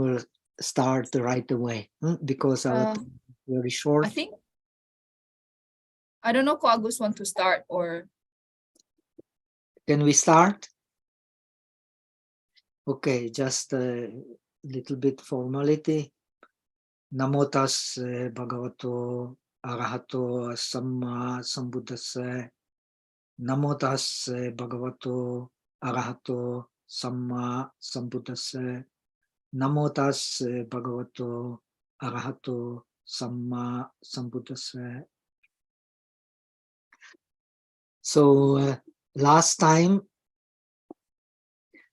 will start right away because our time is very short. I don't know if August want to start or. Can we start? Okay, just a little bit formality. Namo tasse bhagavato arahato samma sambuddhassa. Namo tasse bhagavato arahato samma sambuddhassa. Namo tasse bhagavato arahato samma sambuddhassa. So last time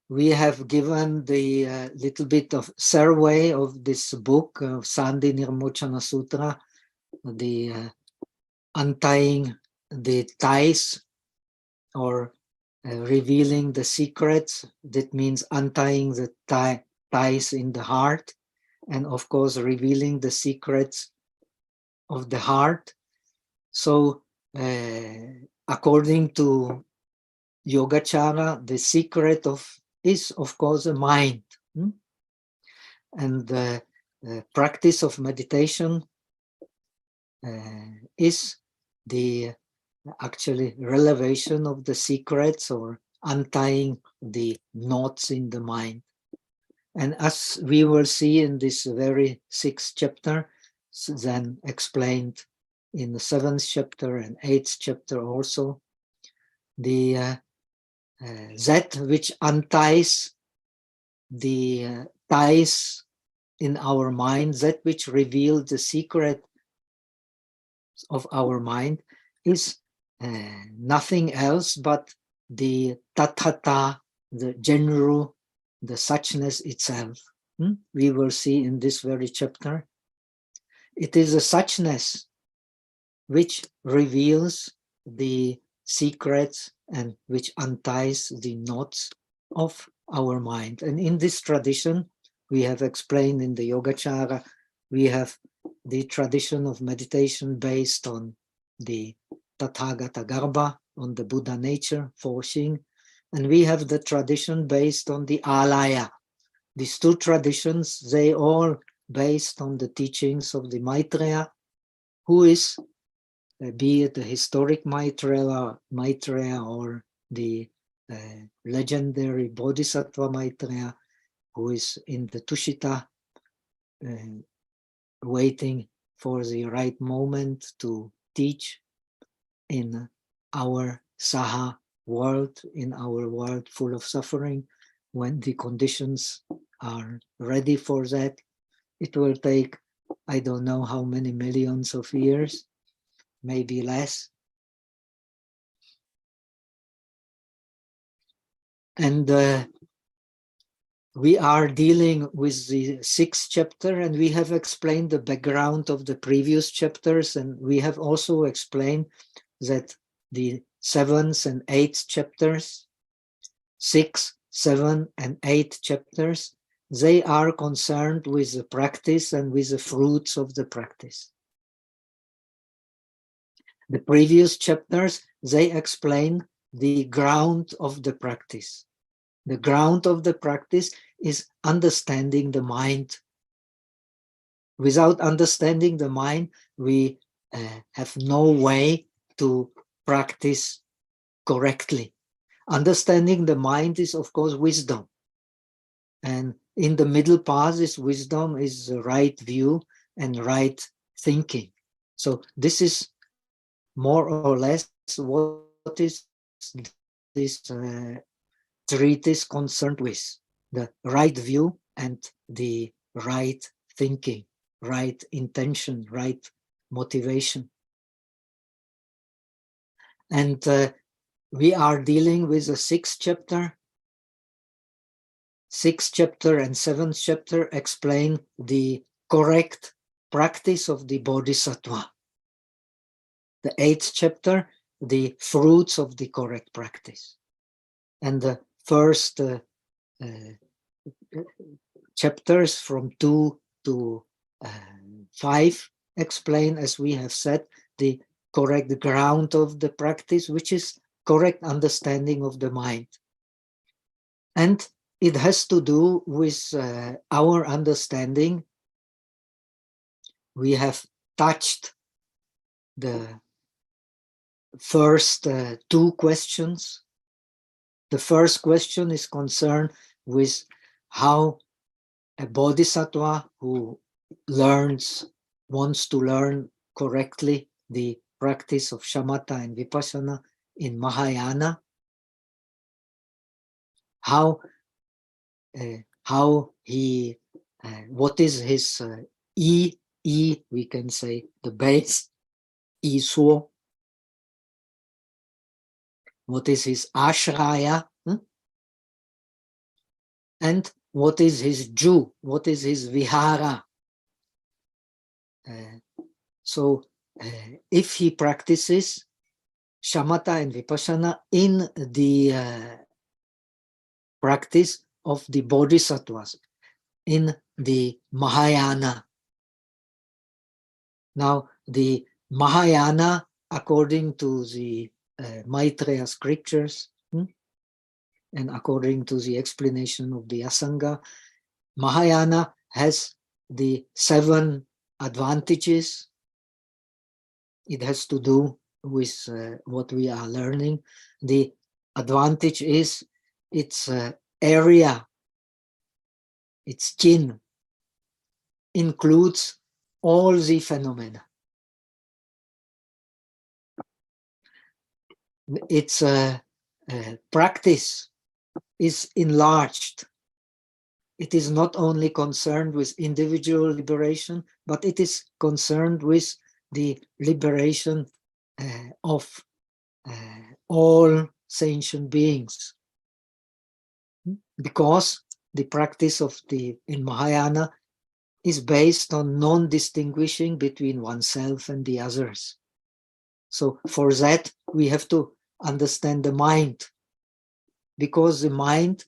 we have given the little bit of survey of this book of Samdhinirmocana Sutra, the untying the ties or revealing the secrets. That means untying the ties in the heart, and of course revealing the secrets of the heart. So according to Yogacara, the secret is of course a mind, and the practice of meditation is the actually revelation of the secrets or untying the knots in the mind. And as we will see in this very 6th chapter, then explained in the 7th chapter and 8th chapter also, the that which unties the ties in our mind, that which reveals the secret of our mind, is nothing else but the tathata, the general, the suchness itself. We will see in this very chapter. It is a suchness which reveals the secrets and which unties the knots of our mind. And in this tradition, we have explained in the Yogacara, we have the tradition of meditation based on the Tathagata Garbha, on the Buddha nature, forcing, and we have the tradition based on the Alaya. These two traditions, they all based on the teachings of the Maitreya, who is, be it the historic Maitreya or the legendary Bodhisattva Maitreya, who is in the Tushita, waiting for the right moment to teach in our Saha world, in our world full of suffering. When the conditions are ready for that, it will take, I don't know how many millions of years, maybe less. And we are dealing with the 6th chapter, and we have explained the background of the previous chapters, and we have also explained that the 7th and 8th chapters, 6, 7, and 8 chapters, they are concerned with the practice and with the fruits of the practice. The previous chapters, they explain the ground of the practice. The ground of the practice is understanding the mind. Without understanding the mind, we have no way to practice correctly. Understanding the mind is, of course, wisdom. And in the middle path is wisdom, is the right view and right thinking. So this is more or less what is this treatise concerned with: the right view and the right thinking, right intention, right motivation. And we are dealing with the 6th chapter. 6th chapter and 7th chapter explain the correct practice of the Bodhisattva. The 8th chapter, the fruits of the correct practice. And the first chapters from 2 to 5 explain, as we have said, the correct ground of the practice, which is correct understanding of the mind. And it has to do with our understanding. We have touched the first two questions. The first question is concerned with how a bodhisattva who wants to learn correctly the practice of shamatha and vipassana in Mahayana, how he, what is his we can say the base, Iso, what is his ashraya, and what is his ju, what is his vihara. So if he practices shamatha and vipassana in the practice of the bodhisattvas, in the Mahayana. Now, the Mahayana, according to the Maitreya scriptures, and according to the explanation of the Asanga, Mahayana has the 7 advantages. It has to do with what we are learning. The advantage is its area, its chin, includes all the phenomena. Its practice is enlarged. It is not only concerned with individual liberation, but it is concerned with the liberation of all sentient beings. Because the practice of in Mahayana is based on non-distinguishing between oneself and the others. So for that, we have to understand the mind, because the mind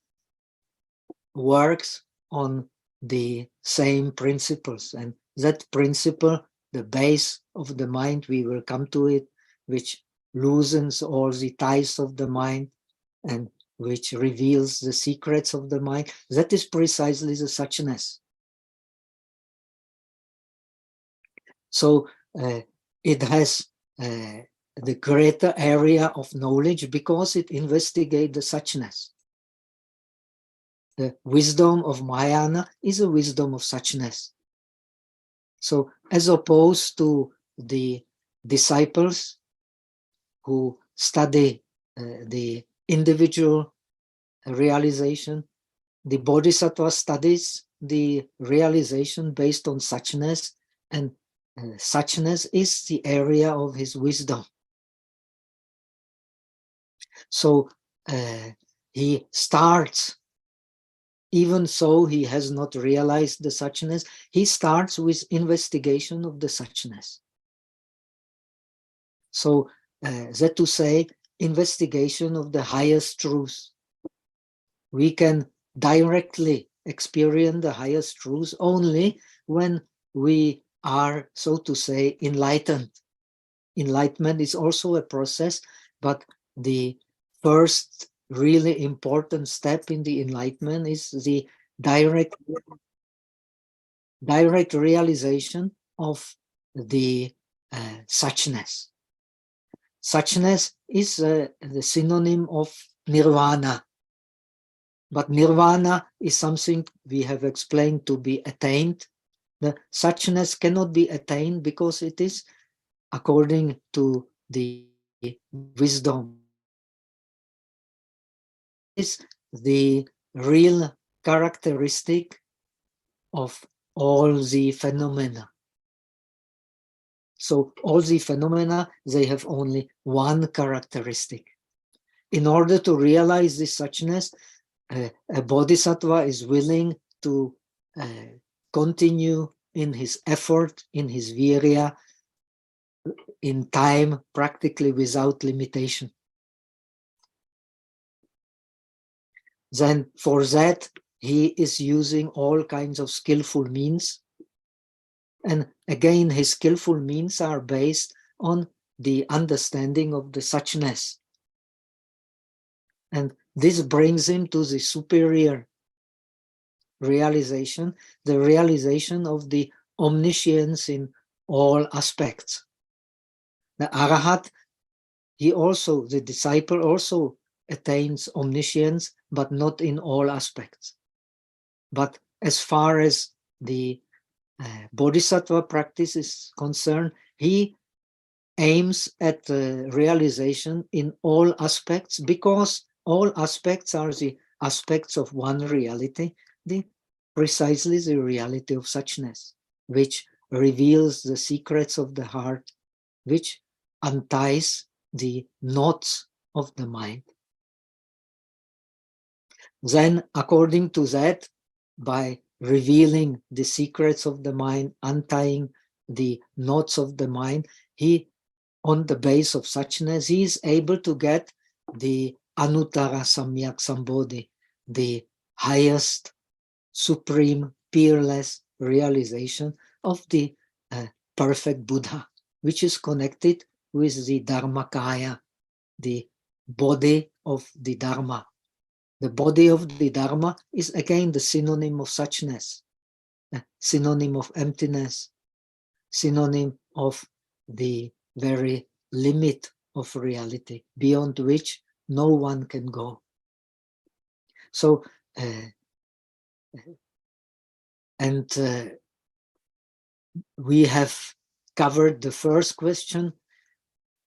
works on the same principles, and that principle, the base of the mind, we will come to it, which loosens all the ties of the mind and which reveals the secrets of the mind, that is precisely the suchness. So it has the greater area of knowledge because it investigates the suchness. The wisdom of Mahayana is a wisdom of suchness. So as opposed to the disciples who study the individual realization, the bodhisattva studies the realization based on suchness, and suchness is the area of his wisdom. So he starts, even though he has not realized the suchness, he starts with investigation of the suchness. So that to say, investigation of the highest truth. We can directly experience the highest truth only when we are, so to say, enlightened. Enlightenment is also a process, but the first really important step in the enlightenment is the direct realization of the suchness. Suchness is the synonym of nirvana. But nirvana is something we have explained to be attained. The suchness cannot be attained because it is, according to the wisdom, is the real characteristic of all the phenomena. So all the phenomena, they have only one characteristic. In order to realize this suchness, a bodhisattva is willing to continue in his effort, in his virya, in time, practically without limitation. Then for that, he is using all kinds of skillful means. And again, his skillful means are based on the understanding of the suchness. And this brings him to the superior realization, the realization of the omniscience in all aspects. The Arahat, the disciple also attains omniscience, but not in all aspects. But as far as the Bodhisattva practice is concerned, he aims at realization in all aspects, because all aspects are the aspects of one reality, precisely the reality of suchness, which reveals the secrets of the heart, which unties the knots of the mind. Then, according to that, by revealing the secrets of the mind, untying the knots of the mind, he, on the base of suchness, he is able to get the Anuttara Samyak Sambodhi, the highest, supreme, peerless realization of the perfect Buddha, which is connected with the Dharmakaya, the body of the Dharma. The body of the Dharma is again the synonym of suchness, synonym of emptiness, synonym of the very limit of reality, beyond which no one can go. So, we have covered the first question.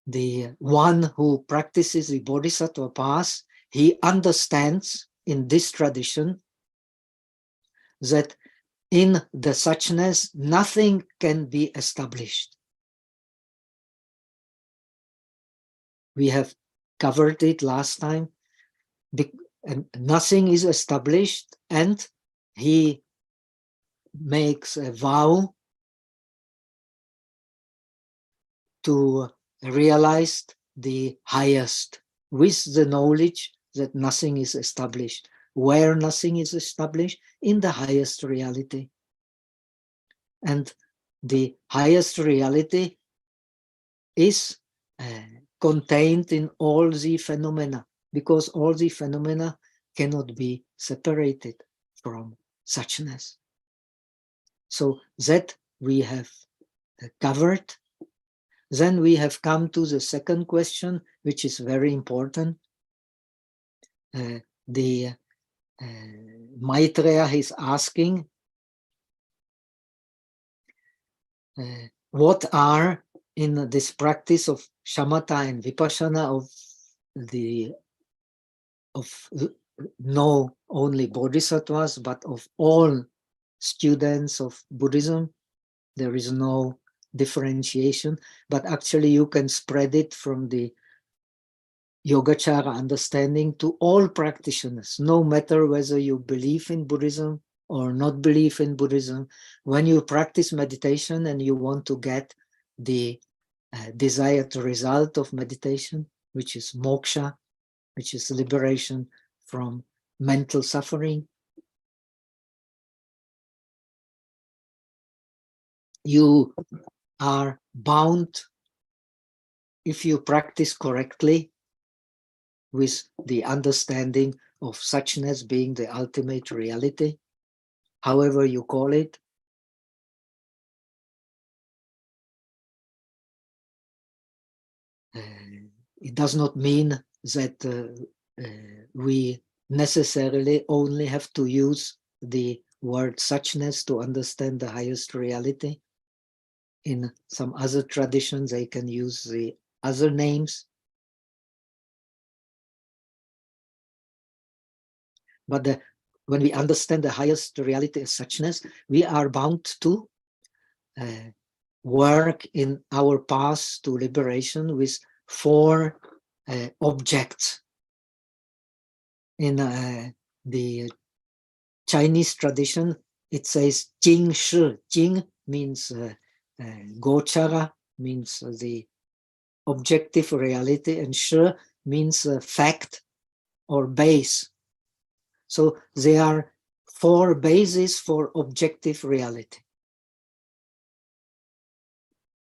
The one who practices the Bodhisattva path, he understands in this tradition that in the suchness nothing can be established. We have covered it last time. And nothing is established, and he makes a vow to realize the highest with the knowledge that nothing is established. Where nothing is established? In the highest reality. And the highest reality is contained in all the phenomena, because all the phenomena cannot be separated from suchness. So that we have covered. Then we have come to the second question, which is very important. The Maitreya is asking, what are, in this practice of shamatha and vipassana, of no only bodhisattvas, but of all students of Buddhism, there is no differentiation, but actually you can spread it from the Yogacara understanding to all practitioners, no matter whether you believe in Buddhism or not believe in Buddhism. When you practice meditation and you want to get the desired result of meditation, which is moksha, which is liberation from mental suffering, you are bound, if you practice correctly, with the understanding of suchness being the ultimate reality, however you call it. It does not mean that we necessarily only have to use the word suchness to understand the highest reality. In some other traditions, they can use the other names. But when we understand the highest reality as suchness, we are bound to work in our path to liberation with four objects. In the Chinese tradition, it says Jing Shi. Jing means Gochara, means the objective reality, and Shi means fact or base. So there are four bases for objective reality.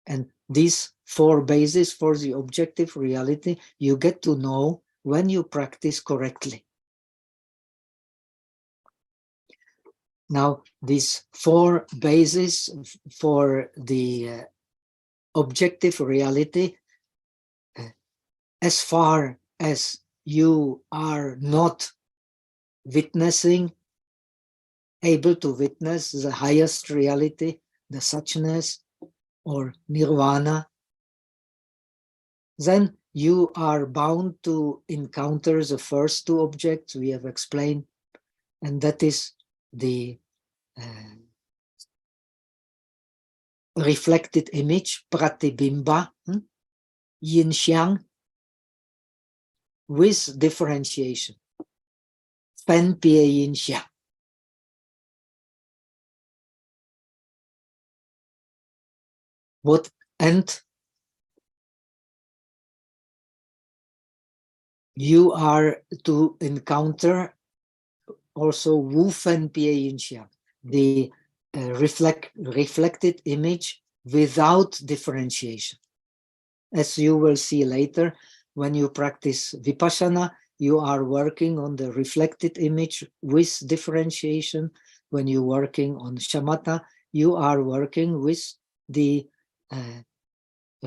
And these four bases for the objective reality you get to know when you practice correctly. Now, these four bases for the objective reality, as far as you are not witnessing, able to witness the highest reality, the suchness or nirvana, then you are bound to encounter the first two objects we have explained, and that is the reflected image, pratibimba, yin xiang, with differentiation, fen pie yin xiang. And you are to encounter also wu fen pie yin xiang, the reflected image without differentiation. As you will see later, when you practice vipassana, you are working on the reflected image with differentiation. When you're working on shamatha, you are working with the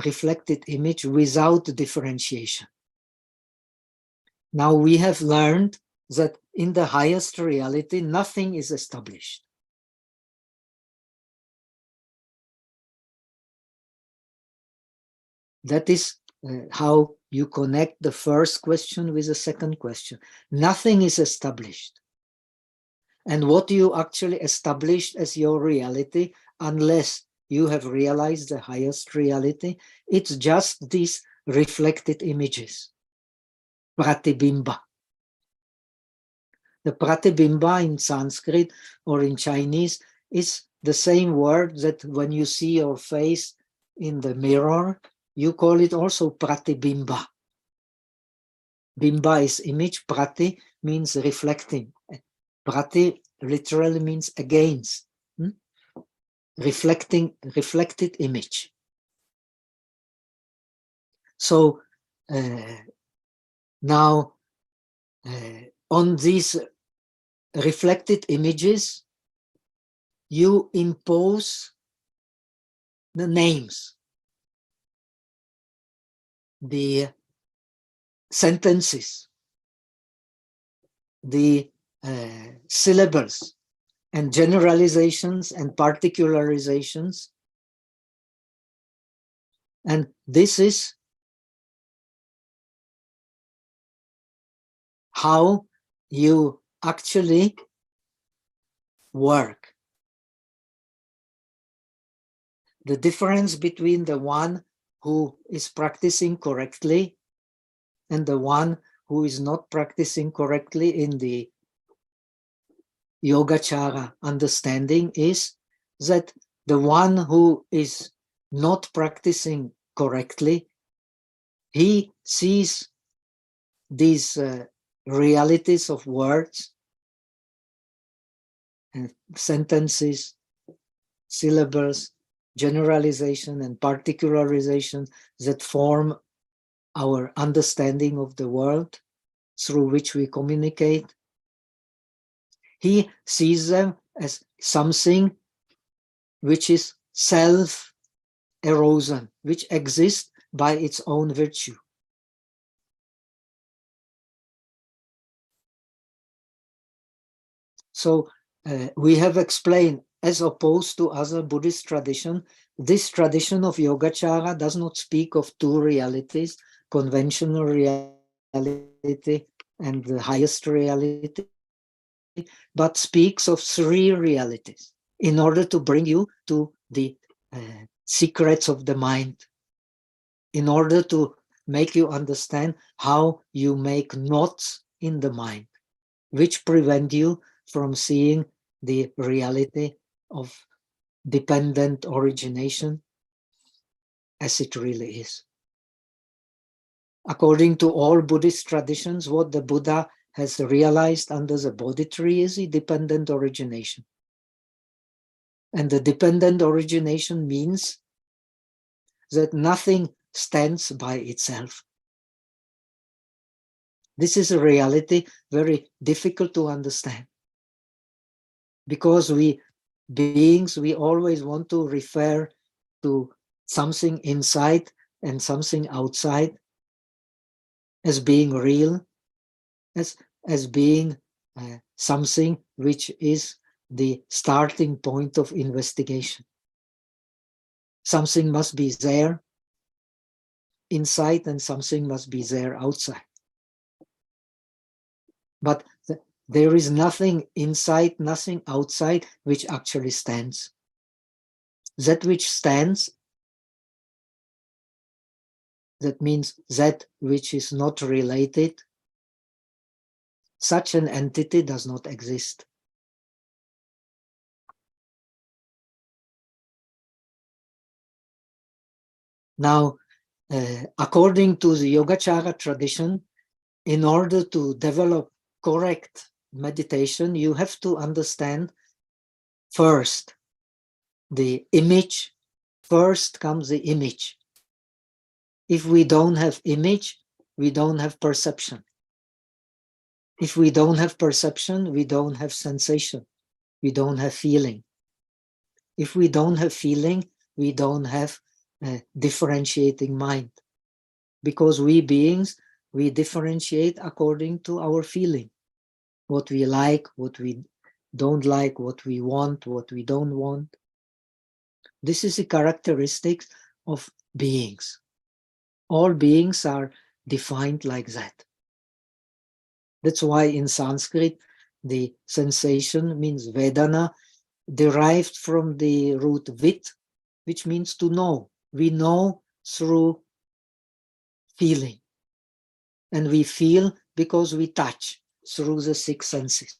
reflected image without differentiation. Now we have learned that in the highest reality, nothing is established. That is how you connect the first question with the second question. Nothing is established. And what you actually established as your reality, unless you have realized the highest reality, it's just these reflected images, pratibimba. The pratibimba in Sanskrit or in Chinese is the same word that when you see your face in the mirror, you call it also pratibimba. Bimba is image, prati means reflecting. Prati literally means against, reflected image. So now on these reflected images, you impose the names, the sentences, the syllables, and generalizations and particularizations. And this is how you actually work. The difference between the one who is practicing correctly and the one who is not practicing correctly in the Yogacara understanding is that the one who is not practicing correctly, he sees these realities of words and sentences, syllables, generalization and particularization that form our understanding of the world through which we communicate. He sees them as something which is self-erosion, which exists by its own virtue. So we have explained, as opposed to other Buddhist tradition, this tradition of Yogacara does not speak of two realities, conventional reality and the highest reality, but speaks of three realities in order to bring you to the secrets of the mind, in order to make you understand how you make knots in the mind, which prevent you from seeing the reality of dependent origination as it really is. According to all Buddhist traditions, what the Buddha has realized under the Bodhi tree is a dependent origination. And the dependent origination means that nothing stands by itself. This is a reality very difficult to understand. Because we beings, we always want to refer to something inside and something outside as being real, as being something which is the starting point of investigation. Something must be there inside and something must be there outside. But there is nothing inside, nothing outside which actually stands. That which stands, that means that which is not related, such an entity does not exist. Now, according to the Yogacara tradition, in order to develop correct meditation, you have to understand first the image. First comes the image. If we don't have image, we don't have perception. If we don't have perception, we don't have sensation. We don't have feeling. If we don't have feeling, we don't have a differentiating mind. Because we beings, we differentiate according to our feeling. What we like, what we don't like, what we want, what we don't want. This is the characteristics of beings. All beings are defined like that. That's why in Sanskrit, the sensation means Vedana, derived from the root vit, which means to know. We know through feeling. And we feel because we touch through the six senses.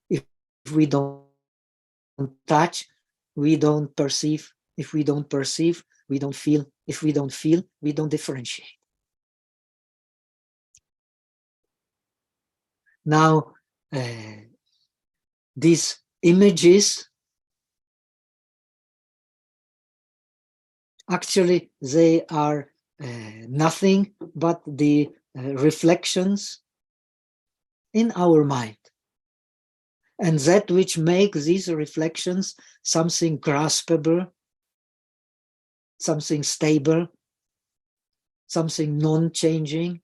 If we don't touch, we don't perceive. If we don't perceive, we don't feel. If we don't feel, we don't differentiate. Now, these images, actually, they are nothing but the reflections in our mind. And that which makes these reflections something graspable, something stable, something non-changing,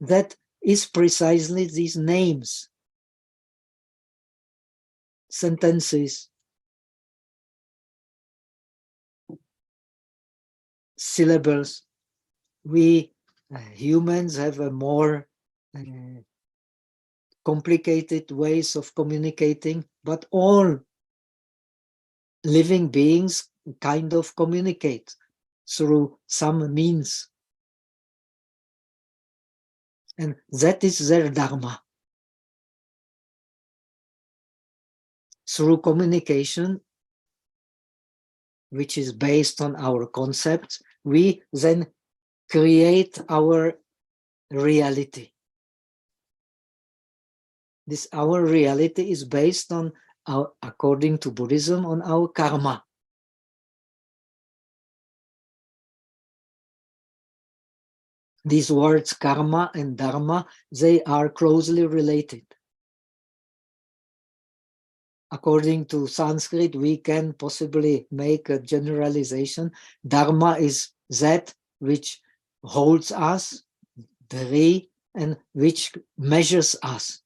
that is precisely these names, sentences, syllables. We humans have a more complicated ways of communicating, but all living beings kind of communicate through some means. And that is their dharma. Through communication, which is based on our concepts, we then create our reality. This our reality is based on our, according to Buddhism, on our karma. These words karma and dharma, they are closely related. According to Sanskrit, we can possibly make a generalization. Dharma is that which holds us, dhri, and which measures us.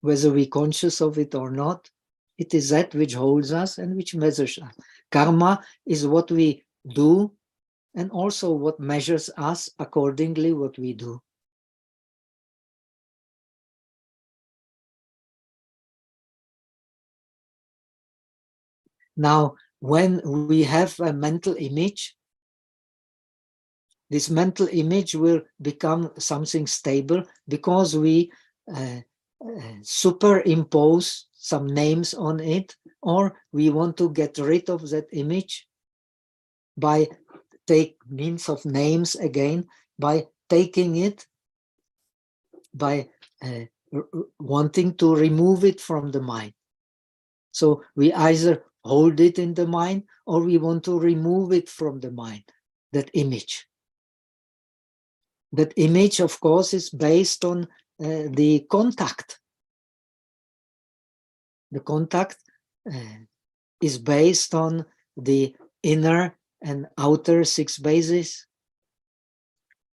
Whether we're conscious of it or not, it is that which holds us and which measures us. Karma is what we do and also what measures us accordingly what we do. Now, when we have a mental image, this mental image will become something stable because we superimpose some names on it, or we want to get rid of that image by take means of names again, by taking it, by wanting to remove it from the mind. So we either hold it in the mind or we want to remove it from the mind, that image. That image, of course, is based on the contact. The contact is based on the inner and outer 6 bases.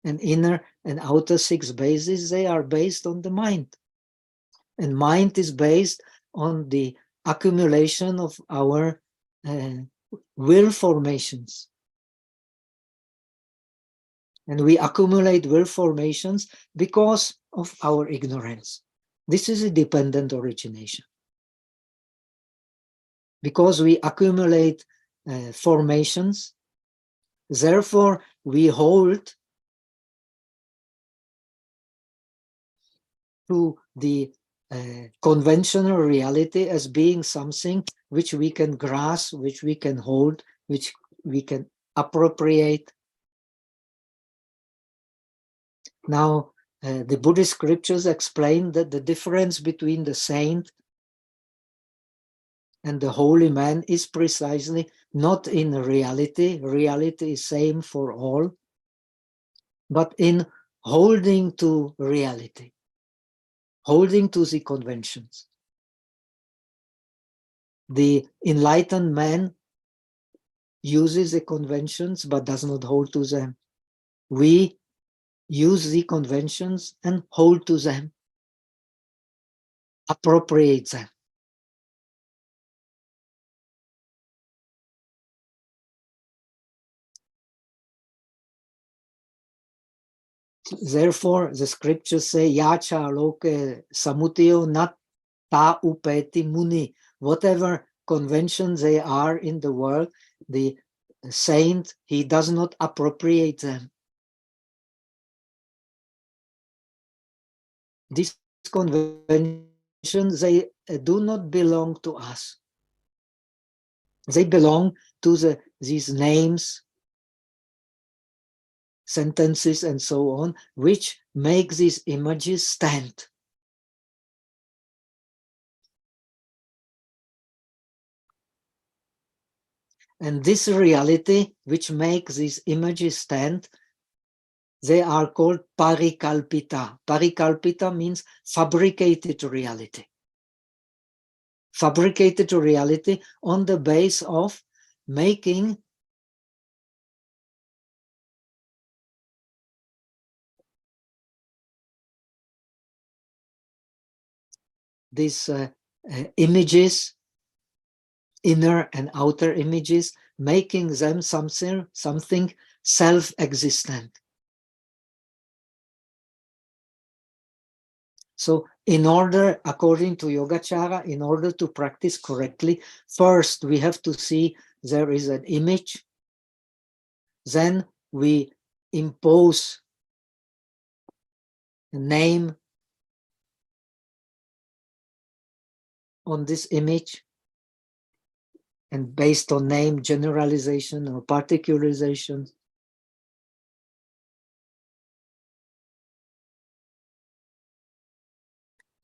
And inner and outer 6 bases, they are based on the mind. And mind is based on the accumulation of our will formations. And we accumulate will formations because of our ignorance. This is a dependent origination. Because we accumulate formations, therefore we hold to the conventional reality as being something which we can grasp, which we can hold, which we can appropriate. Now, the Buddhist scriptures explain that the difference between the saint and the holy man is precisely not in reality. Reality is same for all, but in holding to reality, holding to the conventions. The enlightened man uses the conventions but does not hold to them. We use the conventions and hold to them, appropriate them. Therefore, the scriptures say, Yacha loke samutio nat ta upeti muni. Whatever conventions they are in the world, the saint, he does not appropriate them. These conventions, they do not belong to us. They belong to these names, sentences, and so on, which make these images stand. And this reality, which makes these images stand, they are called parikalpita. Parikalpita means fabricated reality. Fabricated reality on the base of making these images, inner and outer images, making them something self-existent. So in order, according to Yogacara, in order to practice correctly, first we have to see there is an image, then we impose a name on this image, and based on name, generalization or particularization.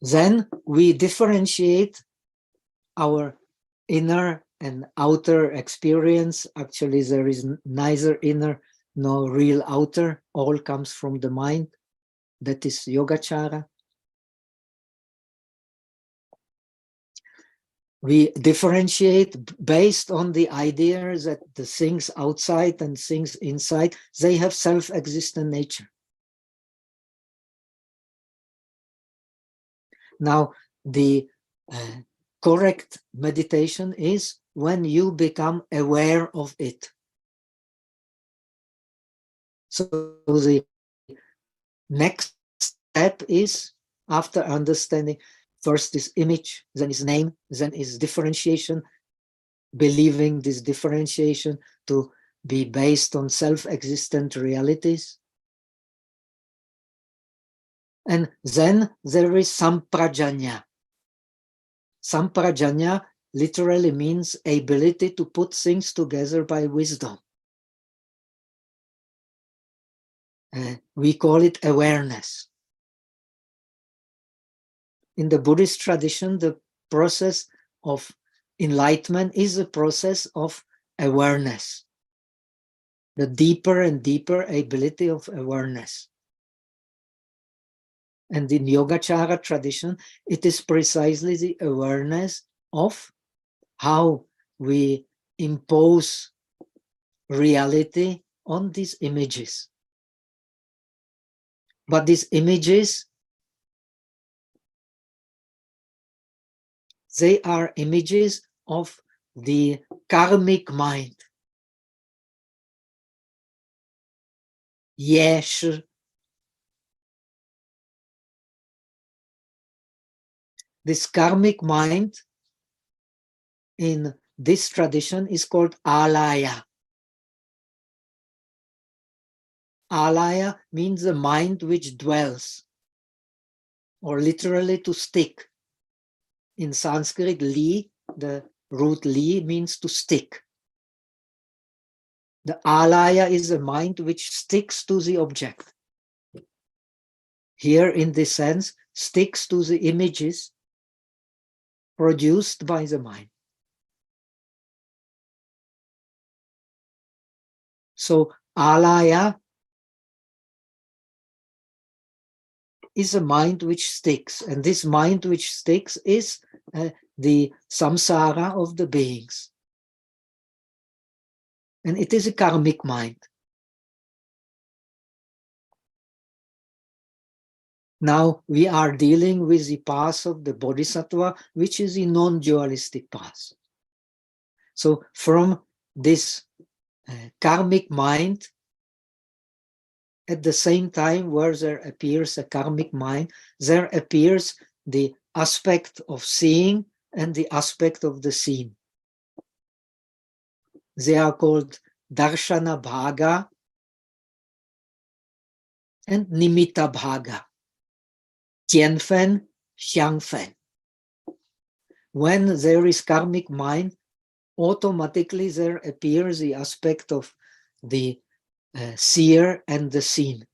Then we differentiate our inner and outer experience. Actually, there is neither inner nor real outer. All comes from the mind. That is Yogacara. We differentiate based on the idea that the things outside and things inside, they have self-existent nature. Now, the correct meditation is when you become aware of it. So the next step is, after understanding, first is image, then is name, then is differentiation, believing this differentiation to be based on self-existent realities. And then there is samprajanya. Samprajanya literally means ability to put things together by wisdom. We call it awareness. In the Buddhist tradition, the process of enlightenment is a process of awareness, the deeper and deeper ability of awareness. And in Yogacara tradition, it is precisely the awareness of how we impose reality on these images. But these images, they are images of the karmic mind. Yesh. This karmic mind in this tradition is called alaya. Alaya means the mind which dwells, or literally to stick. In Sanskrit, li, the root li, means to stick. The alaya is a mind which sticks to the object. Here, in this sense, sticks to the images produced by the mind. So, alaya is a mind which sticks, and this mind which sticks is the samsara of the beings. And it is a karmic mind. Now we are dealing with the path of the bodhisattva, which is the non-dualistic path. So from this karmic mind, at the same time where there appears a karmic mind, there appears the aspect of seeing and the aspect of the seen. They are called darshana bhaga and nimitta bhaga, tianfen, xiangfen. When there is karmic mind, automatically there appears the aspect of the seer and the seen.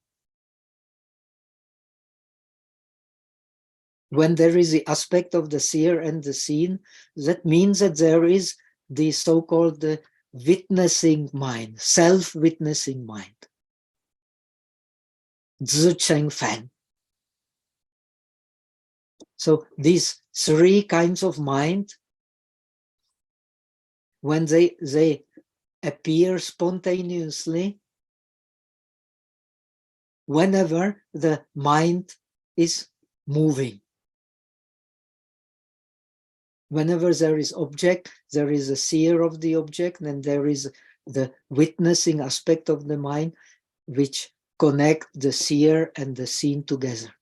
When there is the aspect of the seer and the seen, that means that there is the so-called witnessing mind, self-witnessing mind. Zi Cheng Fan. So these three kinds of mind, when they appear spontaneously, whenever the mind is moving. Whenever there is object, there is a seer of the object, and there is the witnessing aspect of the mind, which connect the seer and the seen together.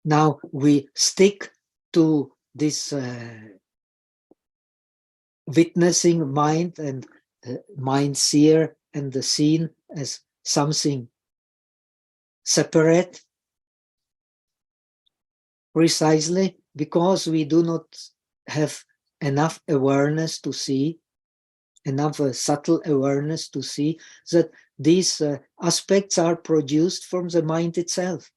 Now we stick to this witnessing mind and mind seer and the seen as something separate, precisely because we do not have enough awareness to see, enough subtle awareness to see that these aspects are produced from the mind itself.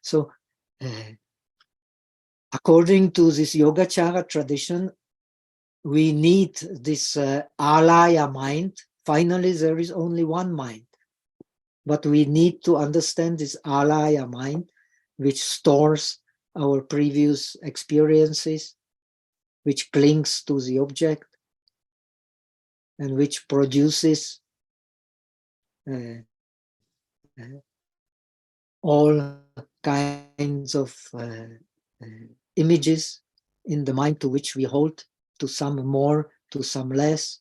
So, according to this Yogacara tradition, we need this alaya mind. Finally, there is only one mind. But we need to understand this alaya mind, which stores our previous experiences, which clings to the object, and which produces all kinds of images in the mind to which we hold, to some more, to some less,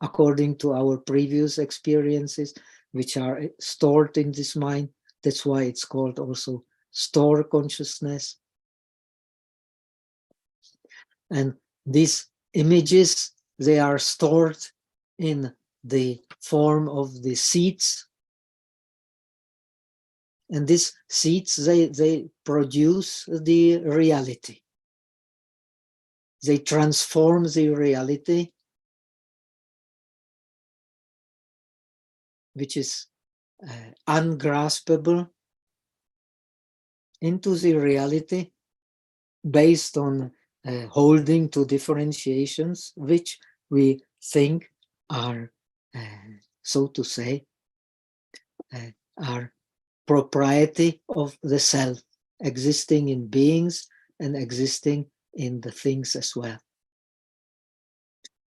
according to our previous experiences, which are stored in this mind. That's why it's called also store consciousness. And these images, they are stored in the form of the seeds. And these seeds, they produce the reality. They transform the reality, which is ungraspable, into the reality based on holding to differentiations which we think are, so to say, are propriety of the self, existing in beings and existing in the things as well.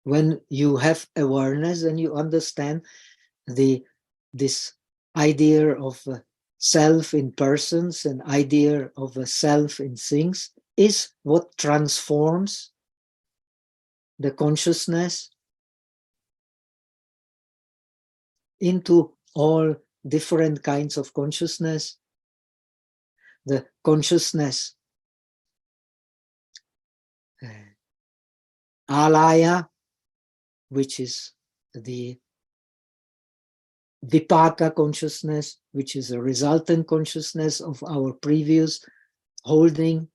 When you have awareness and you understand this idea of self in persons and idea of a self in things is what transforms the consciousness into all different kinds of consciousness. The consciousness alaya, which is the vipaka consciousness, which is a resultant consciousness of our previous holding,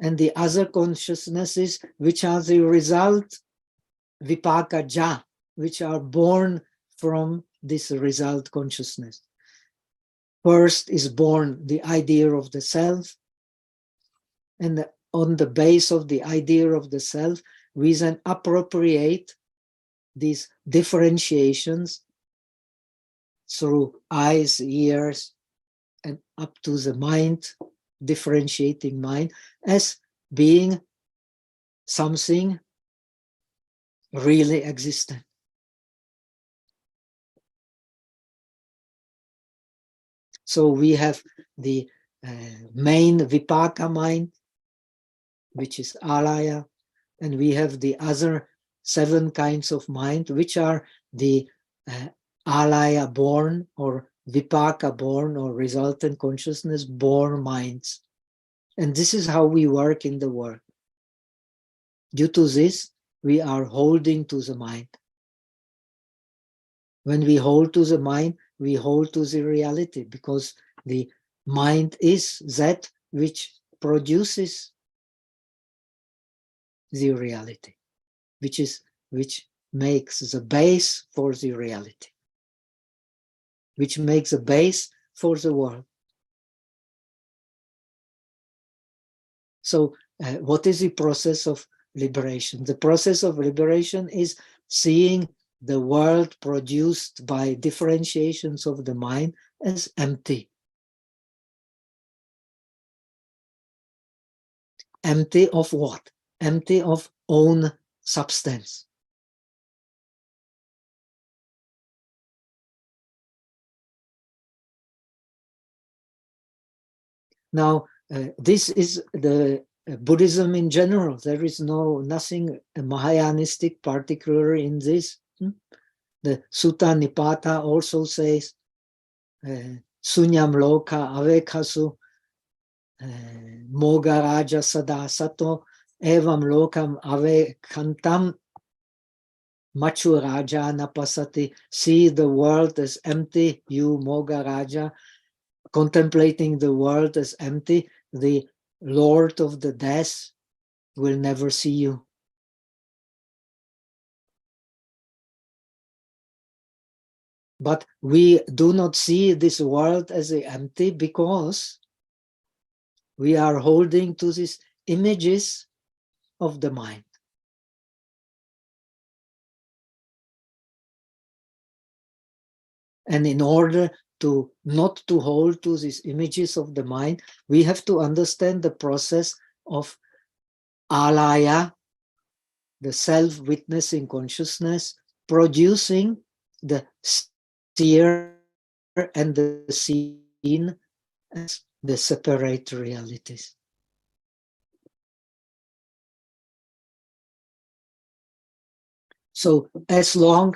and the other consciousnesses which are the result vipaka ja, which are born from this result consciousness. First is born the idea of the self, and on the base of the idea of the self, we then appropriate these differentiations through eyes, ears, and up to the mind, differentiating mind, as being something really existent. So we have the main vipaka mind, which is alaya, and we have the other 7 kinds of mind, which are the alaya born or vipaka born or resultant consciousness born minds. And this is how we work in the world. Due to this, we are holding to the mind. When we hold to the mind, we hold to the reality, because the mind is that which produces the reality, which makes the base for the reality, which makes a base for the world. So what is the process of liberation? The process of liberation is seeing the world produced by differentiations of the mind as empty. Empty of what? Empty of own substance. Now, this is the Buddhism in general. There is nothing Mahayanistic particular in this. The Sutta Nipata also says, Sunyam loka avekasu mogaraja sada sato evam lokam avekantam machu raja napasati. See the world as empty, you mogaraja, contemplating the world as empty, the Lord of the death will never see you. But we do not see this world as empty because we are holding to these images of the mind. And in order to not to hold to these images of the mind, we have to understand the process of alaya, the self-witnessing consciousness, producing the seer and the seen as the separate realities. So as long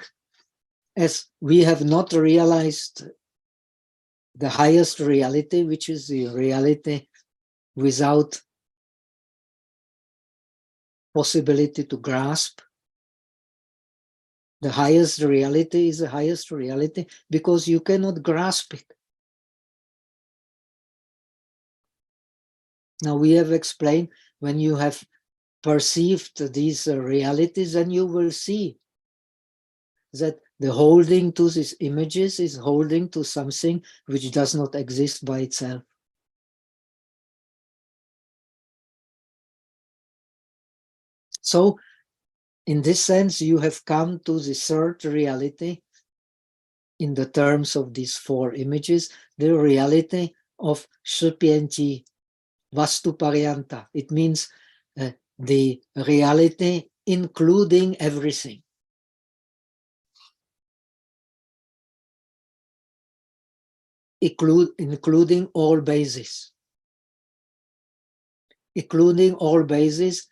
as we have not realized the highest reality, which is the reality without possibility to grasp, the highest reality is the highest reality because you cannot grasp it. Now we have explained, when you have perceived these realities, then you will see that the holding to these images is holding to something which does not exist by itself. So in this sense, you have come to the third reality in the terms of these four images, the reality of Shrupiyanti Vastu Paryanta. It means the reality including everything. Including all bases. Including all bases,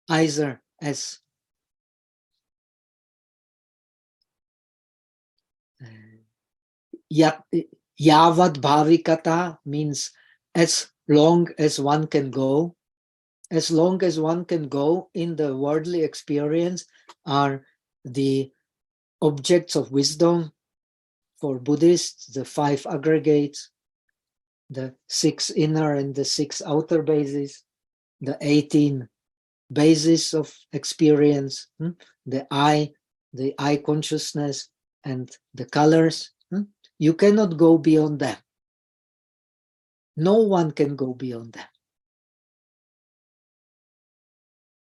either as Yavad Bhavikata means as long as one can go. As long as one can go in the worldly experience are the objects of wisdom for Buddhists, the 5 aggregates, the 6 inner and the 6 outer bases, the 18 bases of experience, the eye consciousness, and the colors. You cannot go beyond them. No one can go beyond them.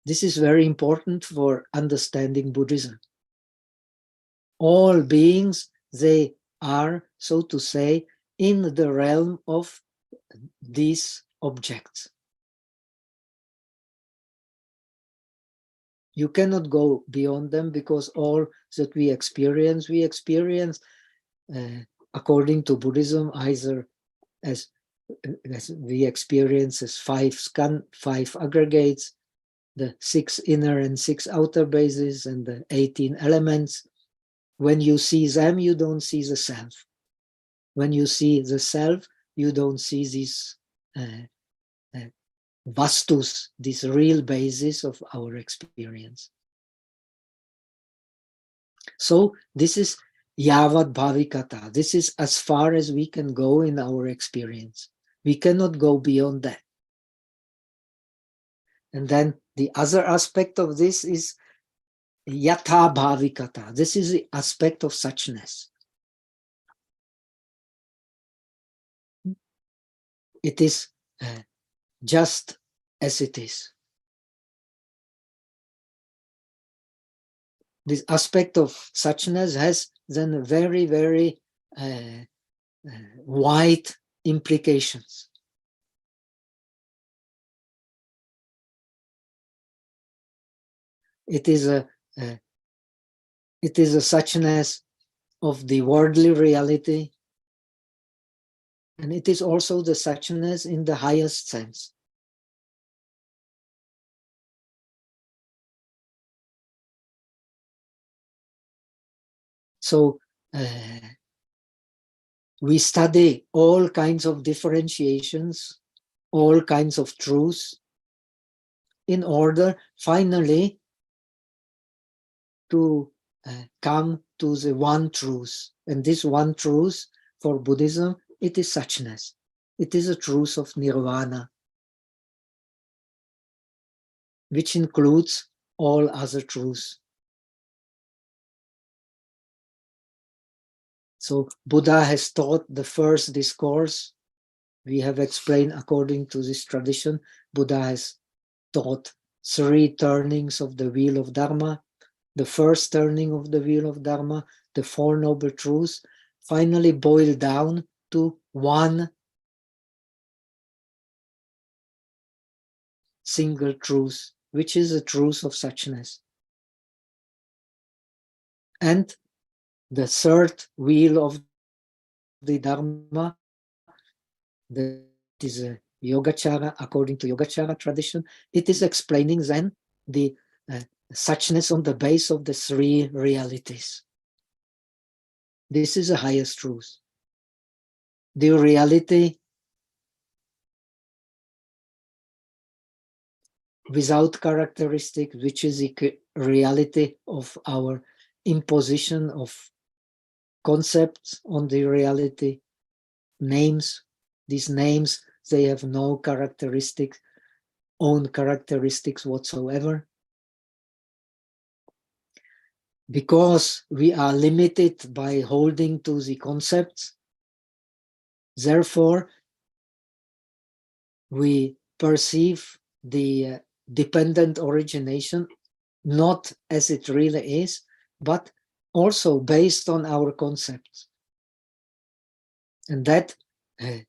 This is very important for understanding Buddhism. All beings, they are, so to say, in the realm of these objects. You cannot go beyond them because all that we experience according to Buddhism, either as we experience as 5 aggregates, the 6 inner and 6 outer bases, and the 18 elements. When you see them, you don't see the self. When you see the self, you don't see these vastus, these real bases of our experience. So this is Yavad Bhavikata. This is as far as we can go in our experience. We cannot go beyond that. And then the other aspect of this is Yatha Bhavikata. This is the aspect of suchness. It is just as it is. This aspect of suchness has then very, very wide implications. It is a suchness of the worldly reality, and it is also the suchness in the highest sense. So we study all kinds of differentiations, all kinds of truths, in order finally to come to the one truth. And this one truth for Buddhism, it is suchness. It is a truth of nirvana, which includes all other truths. So Buddha has taught the first discourse. We have explained according to this tradition, Buddha has taught 3 turnings of the wheel of Dharma. The first turning of the wheel of Dharma, the 4 noble truths, finally boil down to one single truth, which is the truth of suchness. And the 3rd wheel of the Dharma, that is a Yogacara, according to Yogacara tradition, it is explaining then the suchness on the base of the 3 realities. This is the highest truth. The reality without characteristic, which is the reality of our imposition of concepts on the reality, names. These names, they have no characteristics, own characteristics whatsoever. Because we are limited by holding to the concepts, therefore we perceive the dependent origination, not as it really is, but also based on our concepts. And that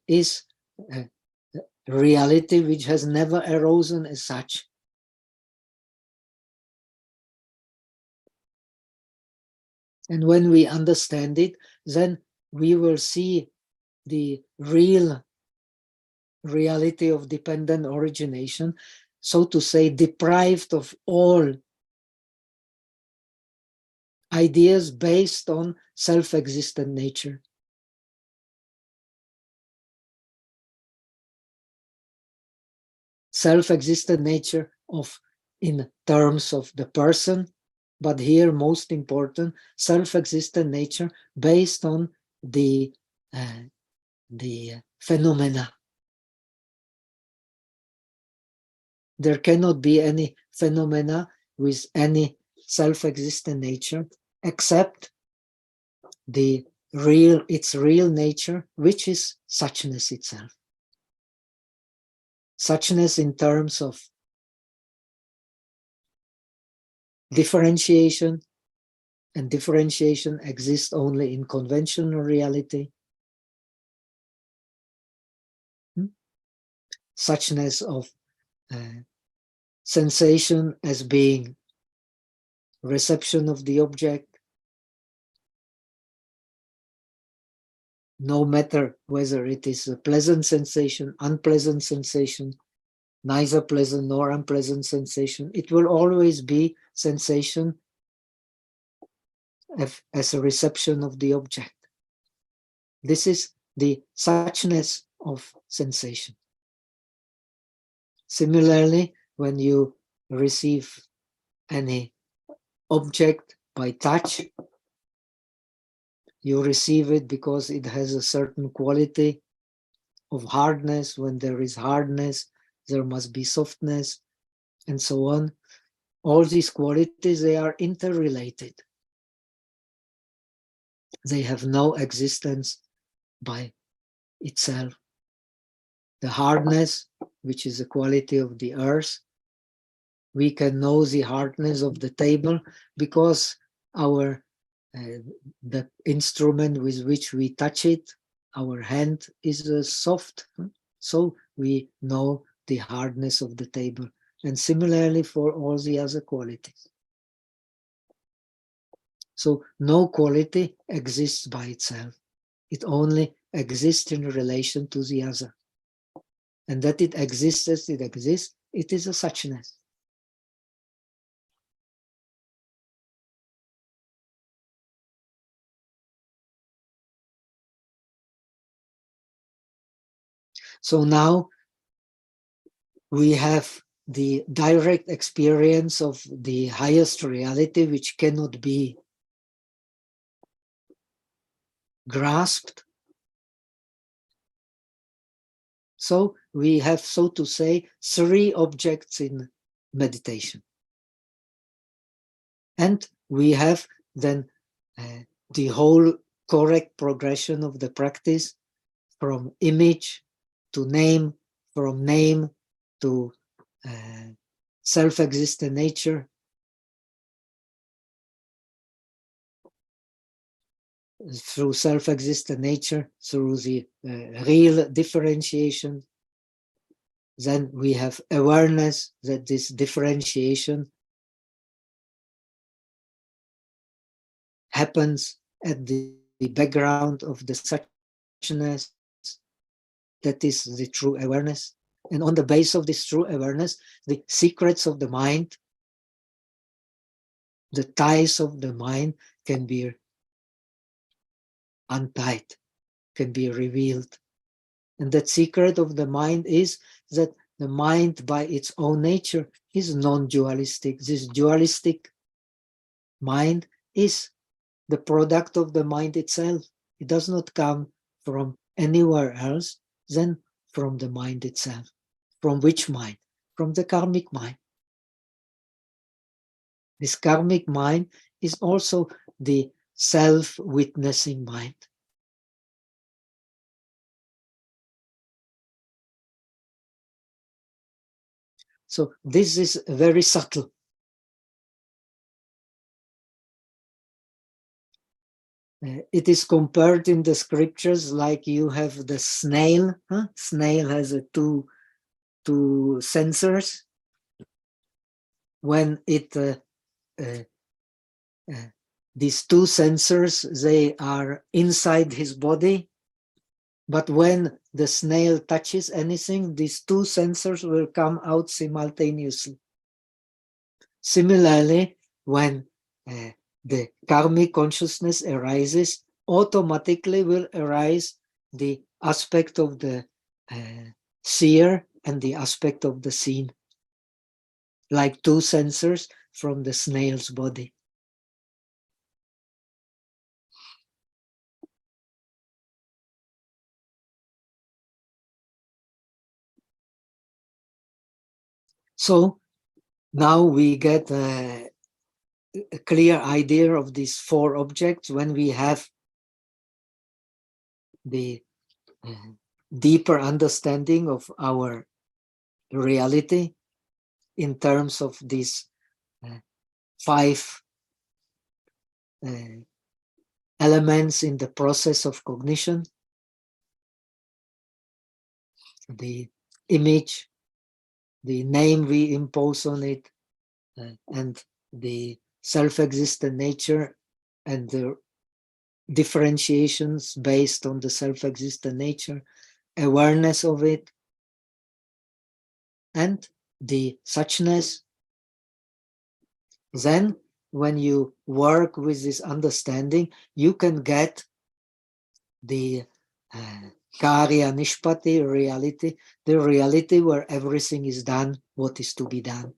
is reality which has never arisen as such. And when we understand it, then we will see the real reality of dependent origination, so to say, deprived of all ideas based on self-existent nature. Self-existent nature of, in terms of the person, but here most important, self-existent nature based on the phenomena. There cannot be any phenomena with any self-existent nature except its real nature, which is suchness itself. Suchness in terms of differentiation, and differentiation exists only in conventional reality. Suchness of sensation as being reception of the object, no matter whether it is a pleasant sensation, unpleasant sensation, neither pleasant nor unpleasant sensation, it will always be sensation as a reception of the object. This is the suchness of sensation. Similarly, when you receive any object by touch, you receive it because it has a certain quality of hardness. When there is hardness, there must be softness, and so on. All these qualities, they are interrelated. They have no existence by itself. The hardness, which is a quality of the earth, we can know the hardness of the table because the instrument with which we touch it, our hand is soft, so we know the hardness of the table. And similarly for all the other qualities. So no quality exists by itself. It only exists in relation to the other. And that it exists as it exists, it is a suchness. So now we have the direct experience of the highest reality, which cannot be grasped. So we have, so to say, three objects in meditation. And we have then the whole correct progression of the practice from image to name, from name to self-existent nature, through self-existent nature, through the real differentiation. Then we have awareness that this differentiation happens at the background of the suchness. That is the true awareness. And on the base of this true awareness, the secrets of the mind, the ties of the mind can be untied, can be revealed. And that secret of the mind is that the mind by its own nature is non-dualistic. This dualistic mind is the product of the mind itself. It does not come from anywhere else than from the mind itself. From which mind? From the karmic mind. This karmic mind is also the self-witnessing mind. So this is very subtle. It is compared in the scriptures like you have the snail. Snail has two sensors. When it these two sensors, they are inside his body, but when the snail touches anything, these two sensors will come out simultaneously. Similarly, when the karmic consciousness arises, automatically will arise the aspect of the seer and the aspect of the seen, like two sensors from the snail's body. So now we get a clear idea of these four objects when we have the deeper understanding of our reality in terms of these five elements in the process of cognition: the image, the name we impose on it, and the self-existent nature and the differentiations based on the self-existent nature, awareness of it, and the suchness. Then when you work with this understanding, you can get the karya nishpati reality, the reality where everything is done what is to be done.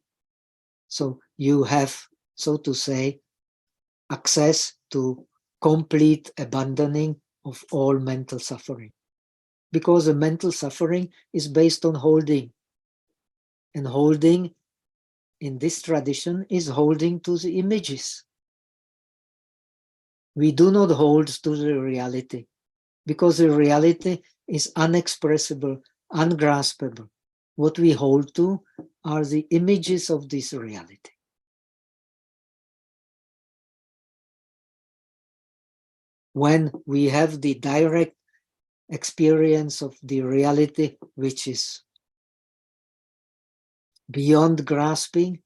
So you have, so to say, access to complete abandoning of all mental suffering, because the mental suffering is based on holding, and holding in this tradition is holding to the images. We do not hold to the reality, because the reality is unexpressible, ungraspable. What we hold to are the images of this reality. When we have the direct experience of the reality, which is beyond grasping,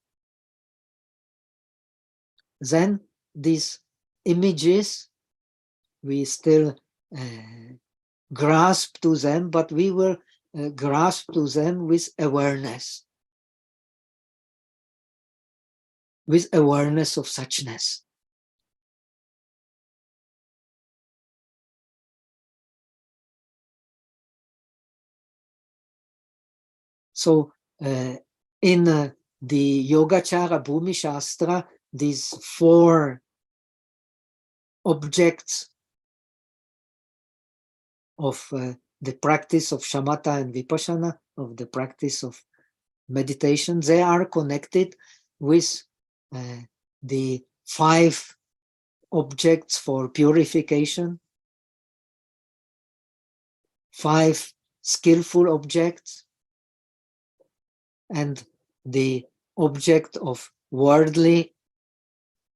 then these images, we still grasp to them, but we will grasp to them with awareness of suchness. So in the Yogacara Bhumi Shastra, these four objects of the practice of shamatha and vipassana, of the practice of meditation, they are connected with the five objects for purification, five skillful objects, and the object of worldly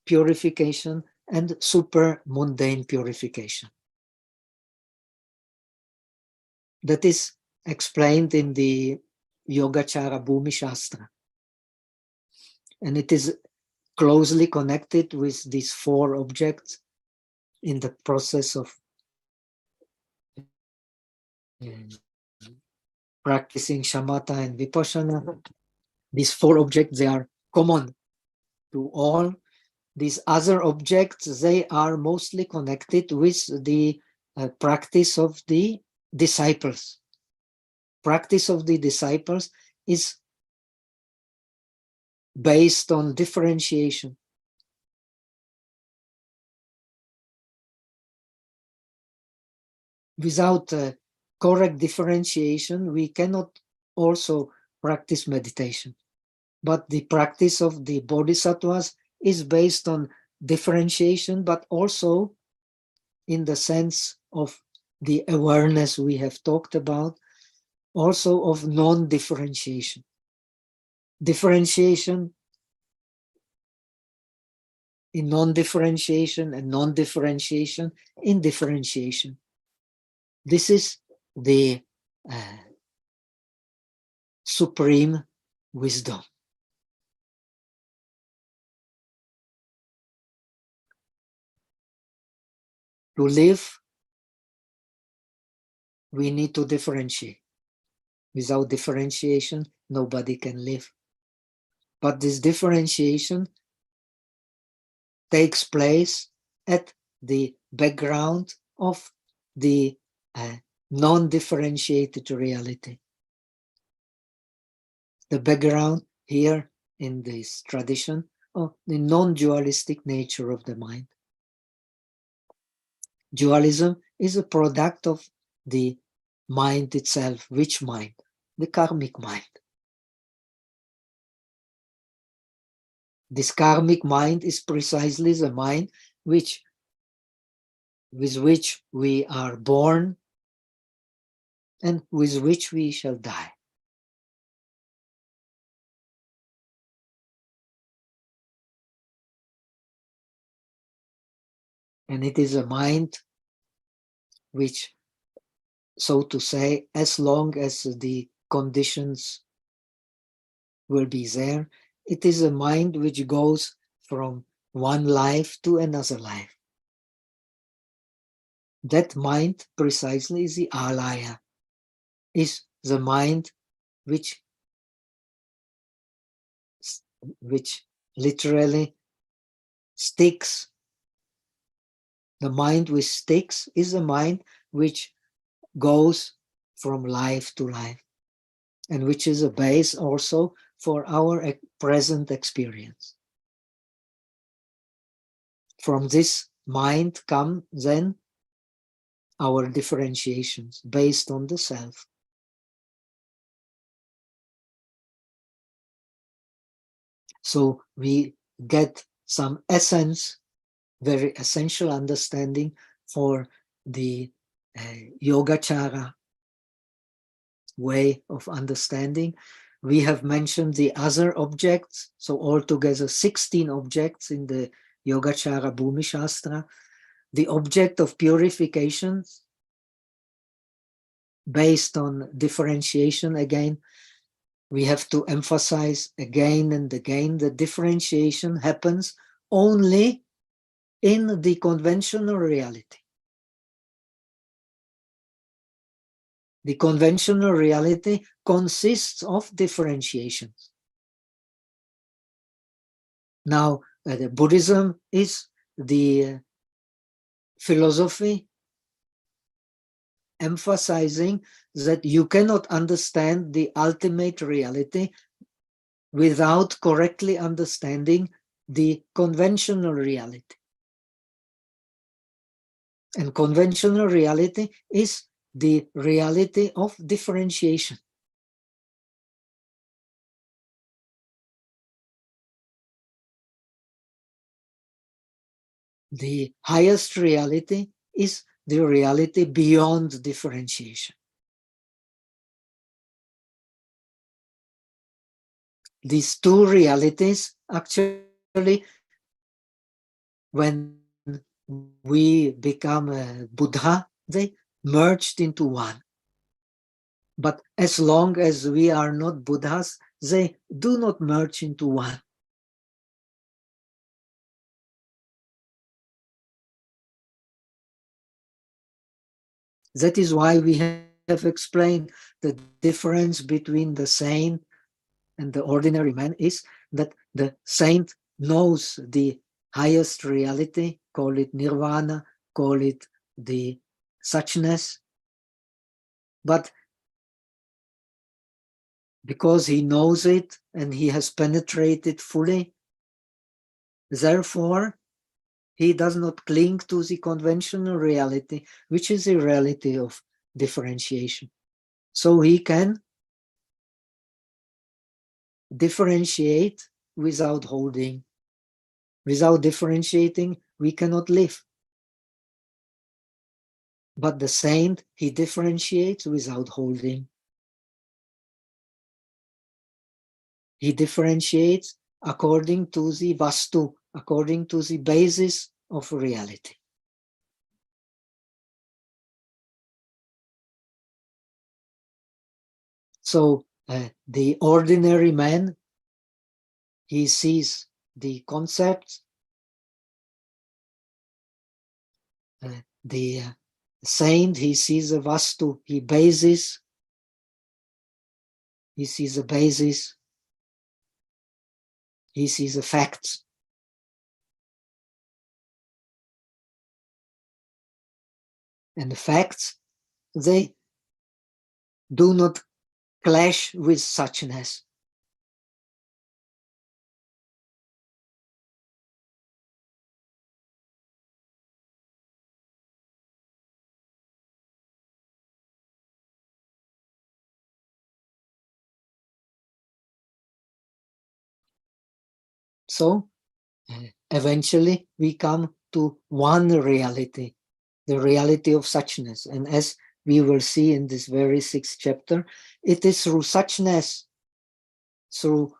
purification and super mundane purification. That is explained in the Yogacara Bhumi Shastra. And it is closely connected with these four objects in the process of practicing shamatha and vipassana. These four objects, they are common to all. These other objects, they are mostly connected with the practice of the disciples. Practice of the disciples is based on differentiation. Without correct differentiation, we cannot also practice meditation. But the practice of the bodhisattvas is based on differentiation, but also in the sense of the awareness we have talked about, also of non-differentiation. differentiation in non-differentiation, and non-differentiation in differentiation. This is the supreme wisdom. To live, we need to differentiate. Without differentiation, nobody can live. But this differentiation takes place at the background of the non-differentiated reality. The background here in this tradition of the non-dualistic nature of the mind. Dualism is a product of the mind itself. Which mind? The karmic mind. This karmic mind is precisely the mind with which we are born and with which we shall die. And it is a mind which, so to say, as long as the conditions will be there, it is a mind which goes from one life to another life. That mind precisely is the alaya, is the mind which literally sticks. The mind which sticks is a mind which goes from life to life, and which is a base also for our present experience. From this mind come then our differentiations based on the self. So we get some essence, very essential understanding for the Yogacara way of understanding. We have mentioned the other objects, so altogether 16 objects in the Yogacara Bhumi Shastra. The object of purification based on differentiation, again, we have to emphasize again and again that differentiation happens only in the conventional reality. The conventional reality consists of differentiations. Now, the Buddhism is the philosophy emphasizing that you cannot understand the ultimate reality without correctly understanding the conventional reality. And conventional reality is the reality of differentiation. The highest reality is the reality beyond differentiation. These two realities actually, when we become a Buddha, they merged into one. But as long as we are not Buddhas, they do not merge into one. That is why we have explained the difference between the saint and the ordinary man is that the saint knows the highest reality, call it nirvana, call it the suchness, but because he knows it and he has penetrated fully, therefore he does not cling to the conventional reality, which is the reality of differentiation. So he can differentiate without holding. Without differentiating, we cannot live. But the saint, he differentiates without holding. he differentiates according to the vastu, according to the basis of reality. So the ordinary man, he sees the concepts, the saint, he sees a vastu, he sees a basis, he sees the facts. And the facts, they do not clash with suchness. So eventually we come to one reality, the reality of suchness. And as we will see in this very 6th chapter, it is through suchness, through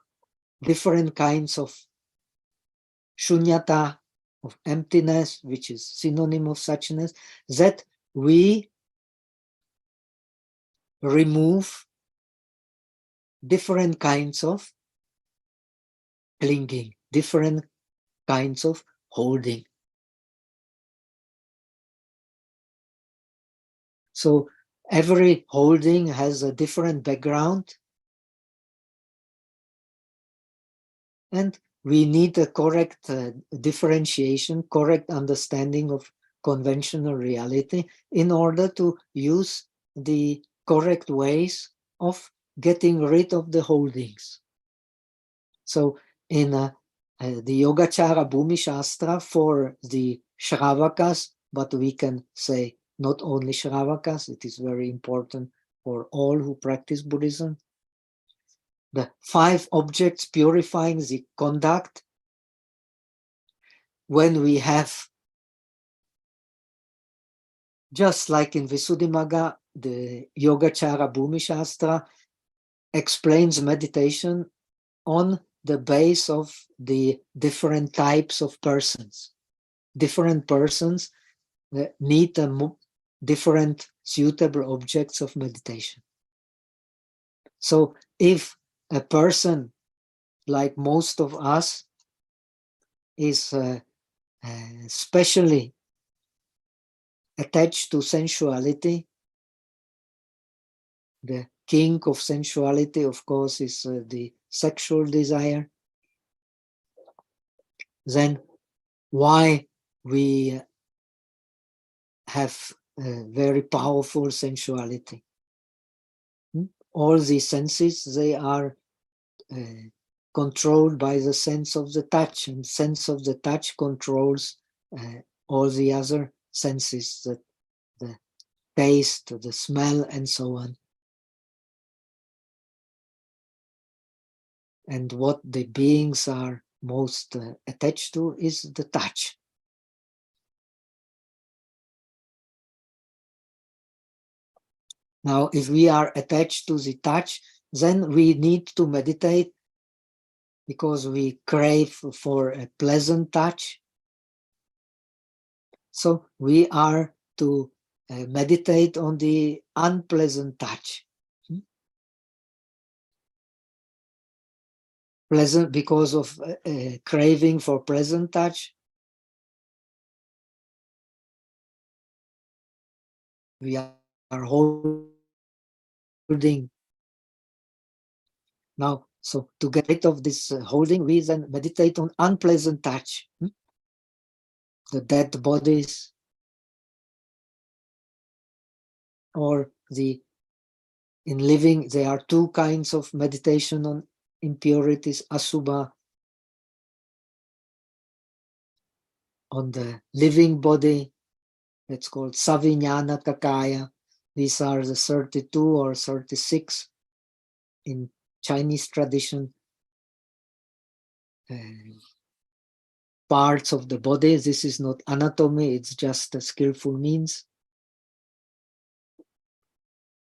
different kinds of shunyata, of emptiness, which is synonym of suchness, that we remove different kinds of clinging, different kinds of holding. So every holding has a different background, and we need a correct differentiation, correct understanding of conventional reality in order to use the correct ways of getting rid of the holdings. So in the Yogacara Bhumi Shastra for the Shravakas, but we can say not only Shravakas, it is very important for all who practice Buddhism. The 5 objects purifying the conduct, when we have, just like in Visuddhimagga, the Yogacara Bhumi Shastra explains meditation on the base of the different types of persons. Different persons need different suitable objects of meditation. So if a person, like most of us, is especially attached to sensuality, the king of sensuality, of course, is the sexual desire, then why we have very powerful sensuality? All the senses, they are controlled by the sense of the touch, and sense of the touch controls all the other senses, the taste, the smell, and so on. And what the beings are most attached to is the touch. Now, if we are attached to the touch, then we need to meditate because we crave for a pleasant touch. So we are to meditate on the unpleasant touch. Pleasant because of craving for pleasant touch. We are holding. Now, so to get rid of this holding, we then meditate on unpleasant touch. The dead bodies, or in living, there are 2 kinds of meditation on impurities, asubha, on the living body, that's called saviññana kakaya. These are the 32 or 36 in Chinese tradition parts of the body. This is not anatomy, it's just a skillful means.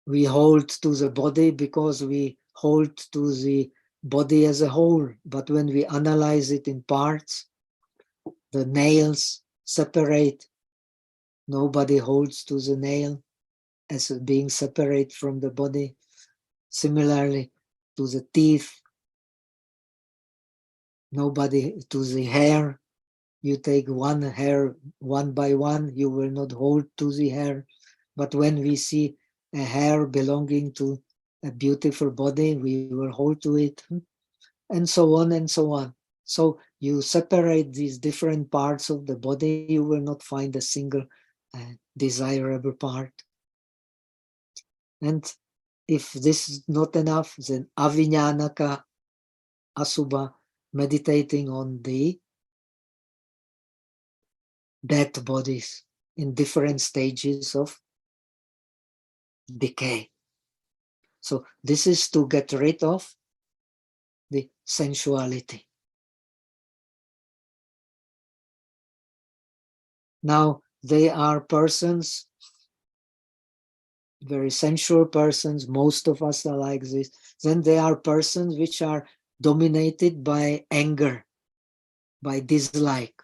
We hold to the body because we hold to the body as a whole, but when we analyze it in parts, the nails separate. Nobody holds to the nail as being separate from the body. Similarly to the teeth, nobody to the hair. You take one hair one by one, you will not hold to the hair. But when we see a hair belonging to a beautiful body, we will hold to it, and so on and so on. So you separate these different parts of the body, you will not find a single desirable part. And if this is not enough, then aviññānaka asubha, meditating on the dead bodies in different stages of decay. So this is to get rid of the sensuality. Now, they are persons, very sensual persons, most of us are like this. Then they are persons which are dominated by anger, by dislike,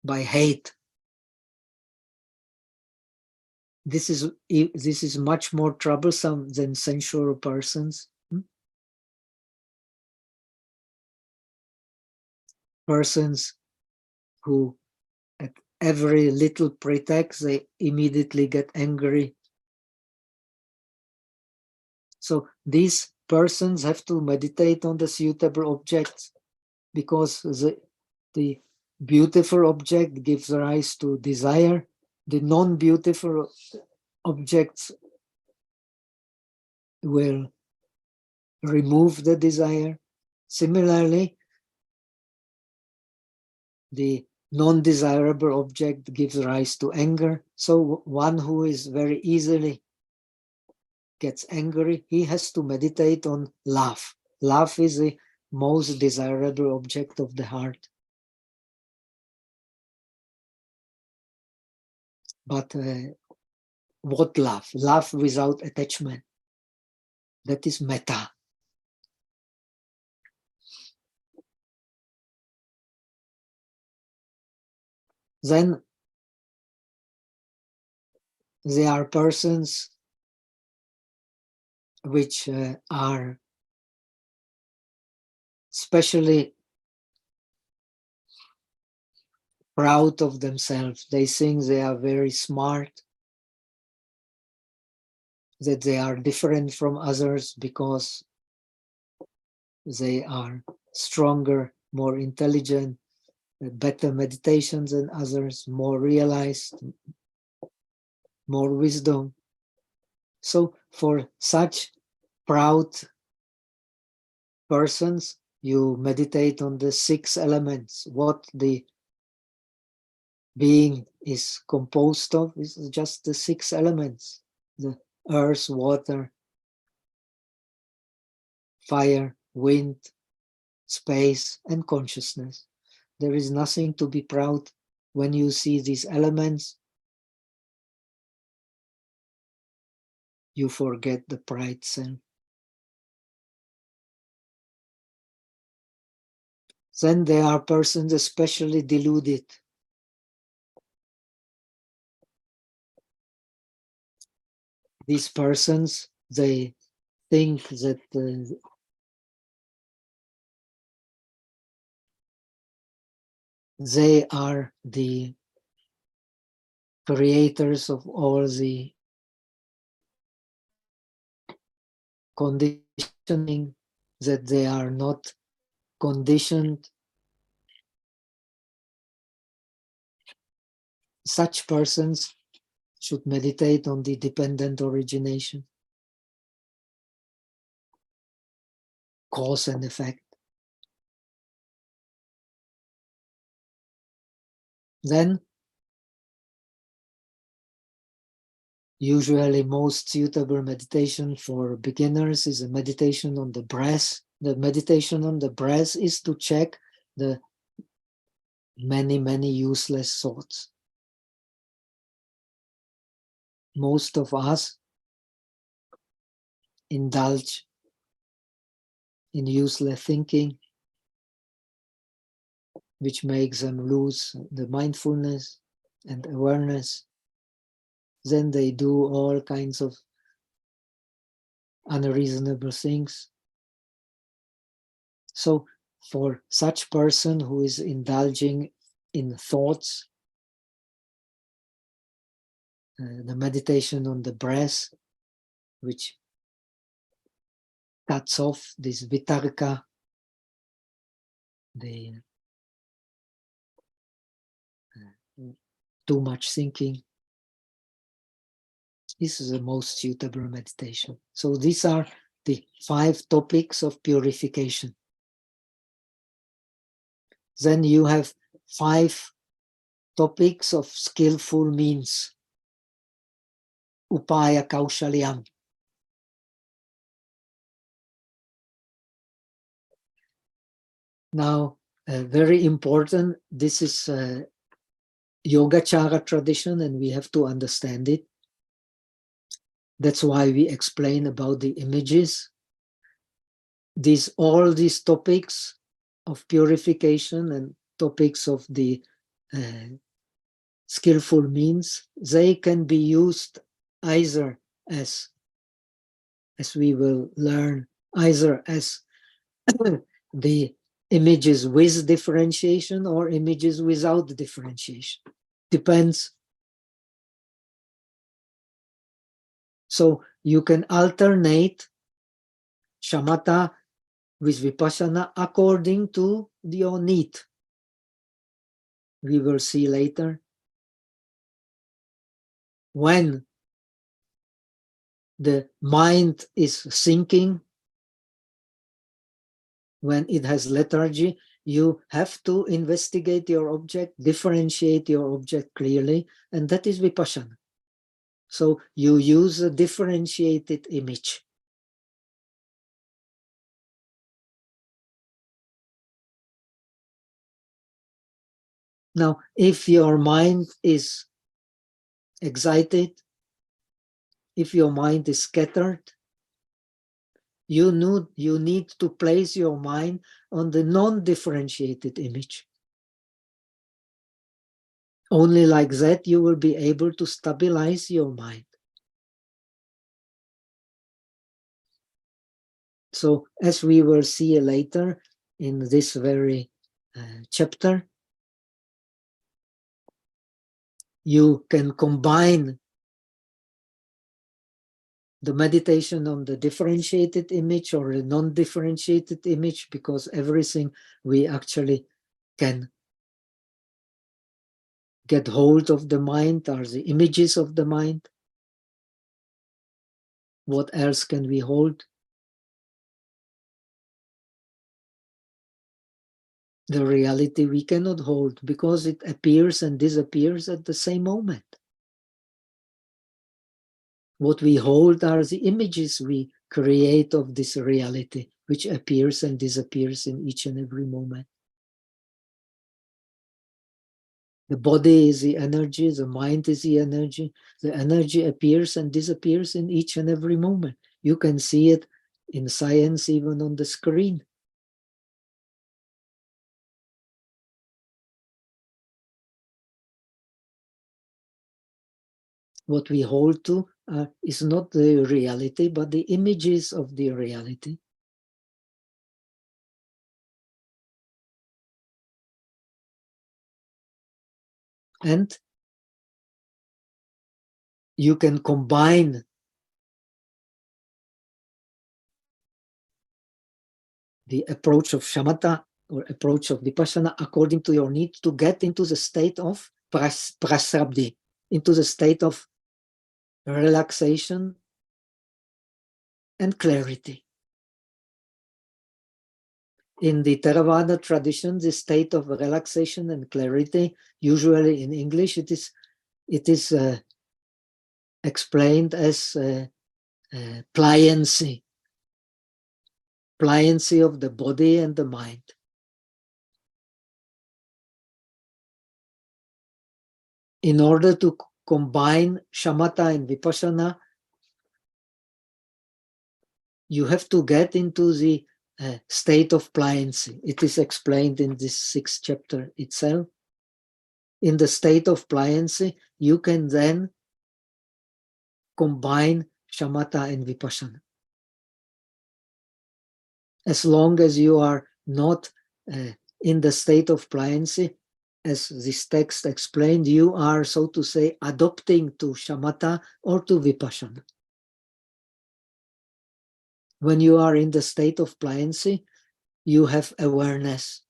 by hate. This is much more troublesome than sensual persons. Persons who at every little pretext, they immediately get angry. So these persons have to meditate on the suitable objects, because the beautiful object gives rise to desire. The non-beautiful objects will remove the desire. Similarly, the non-desirable object gives rise to anger. So one who is very easily gets angry, he has to meditate on love. Love is the most desirable object of the heart. But what love? Love without attachment. That is metta. Then there are persons which are especially proud of themselves. They think they are very smart, that they are different from others because they are stronger, more intelligent, better meditations than others, more realized, more wisdom. So for such proud persons, you meditate on the 6 elements. What the being is composed of is just the 6 elements: the earth, water, fire, wind, space, and consciousness. There is nothing to be proud when you see these elements. You forget the pride self. Then there are persons especially deluded. These persons, they think that they are the creators of all the conditioning, that they are not conditioned. Such persons should meditate on the dependent origination, cause and effect. Then, usually most suitable meditation for beginners is a meditation on the breath. The meditation on the breath is to check the many useless thoughts. Most of us indulge in useless thinking, which makes them lose the mindfulness and awareness. Then they do all kinds of unreasonable things. So for such person who is indulging in thoughts, the meditation on the breath, which cuts off this vitarka, the too much thinking. This is the most suitable meditation. So these are the 5 topics of purification. Then you have 5 topics of skillful means. Upaya kaushalyam. Now, very important, this is Yogacara tradition and we have to understand it. That's why we explain about the images. All these topics of purification and topics of the skillful means, they can be used either as we will learn, either as the images with differentiation or images without differentiation. Depends. So you can alternate shamatha with vipassana according to your need. We will see later. When the mind is thinking, when it has lethargy, you have to investigate your object, differentiate your object clearly, and that is vipassana. So you use a differentiated image. Now, if your mind is excited, if your mind is scattered, you need to place your mind on the non-differentiated image. Only like that you will be able to stabilize your mind. So as we will see later in this very chapter, you can combine the meditation on the differentiated image or a non-differentiated image, because everything we actually can get hold of the mind are the images of the mind. What else can we hold? The reality we cannot hold because it appears and disappears at the same moment. What we hold are the images we create of this reality, which appears and disappears in each and every moment. The body is the energy, the mind is the energy appears and disappears in each and every moment. You can see it in science, even on the screen. What we hold to is not the reality, but the images of the reality. And you can combine the approach of shamatha or approach of vipassana according to your need to get into the state of prasrabdhi, into the state of relaxation and clarity. In the Theravada tradition, the state of relaxation and clarity, usually in English, it is explained as pliancy of the body and the mind. In order to combine shamatha and vipassana, you have to get into the state of pliancy. It is explained in this 6th chapter itself. In the state of pliancy, you can then combine shamatha and vipassana. As long as you are not in the state of pliancy, as this text explained, you are, so to say, adopting to shamatha or to vipassana. When you are in the state of pliancy, you have awareness.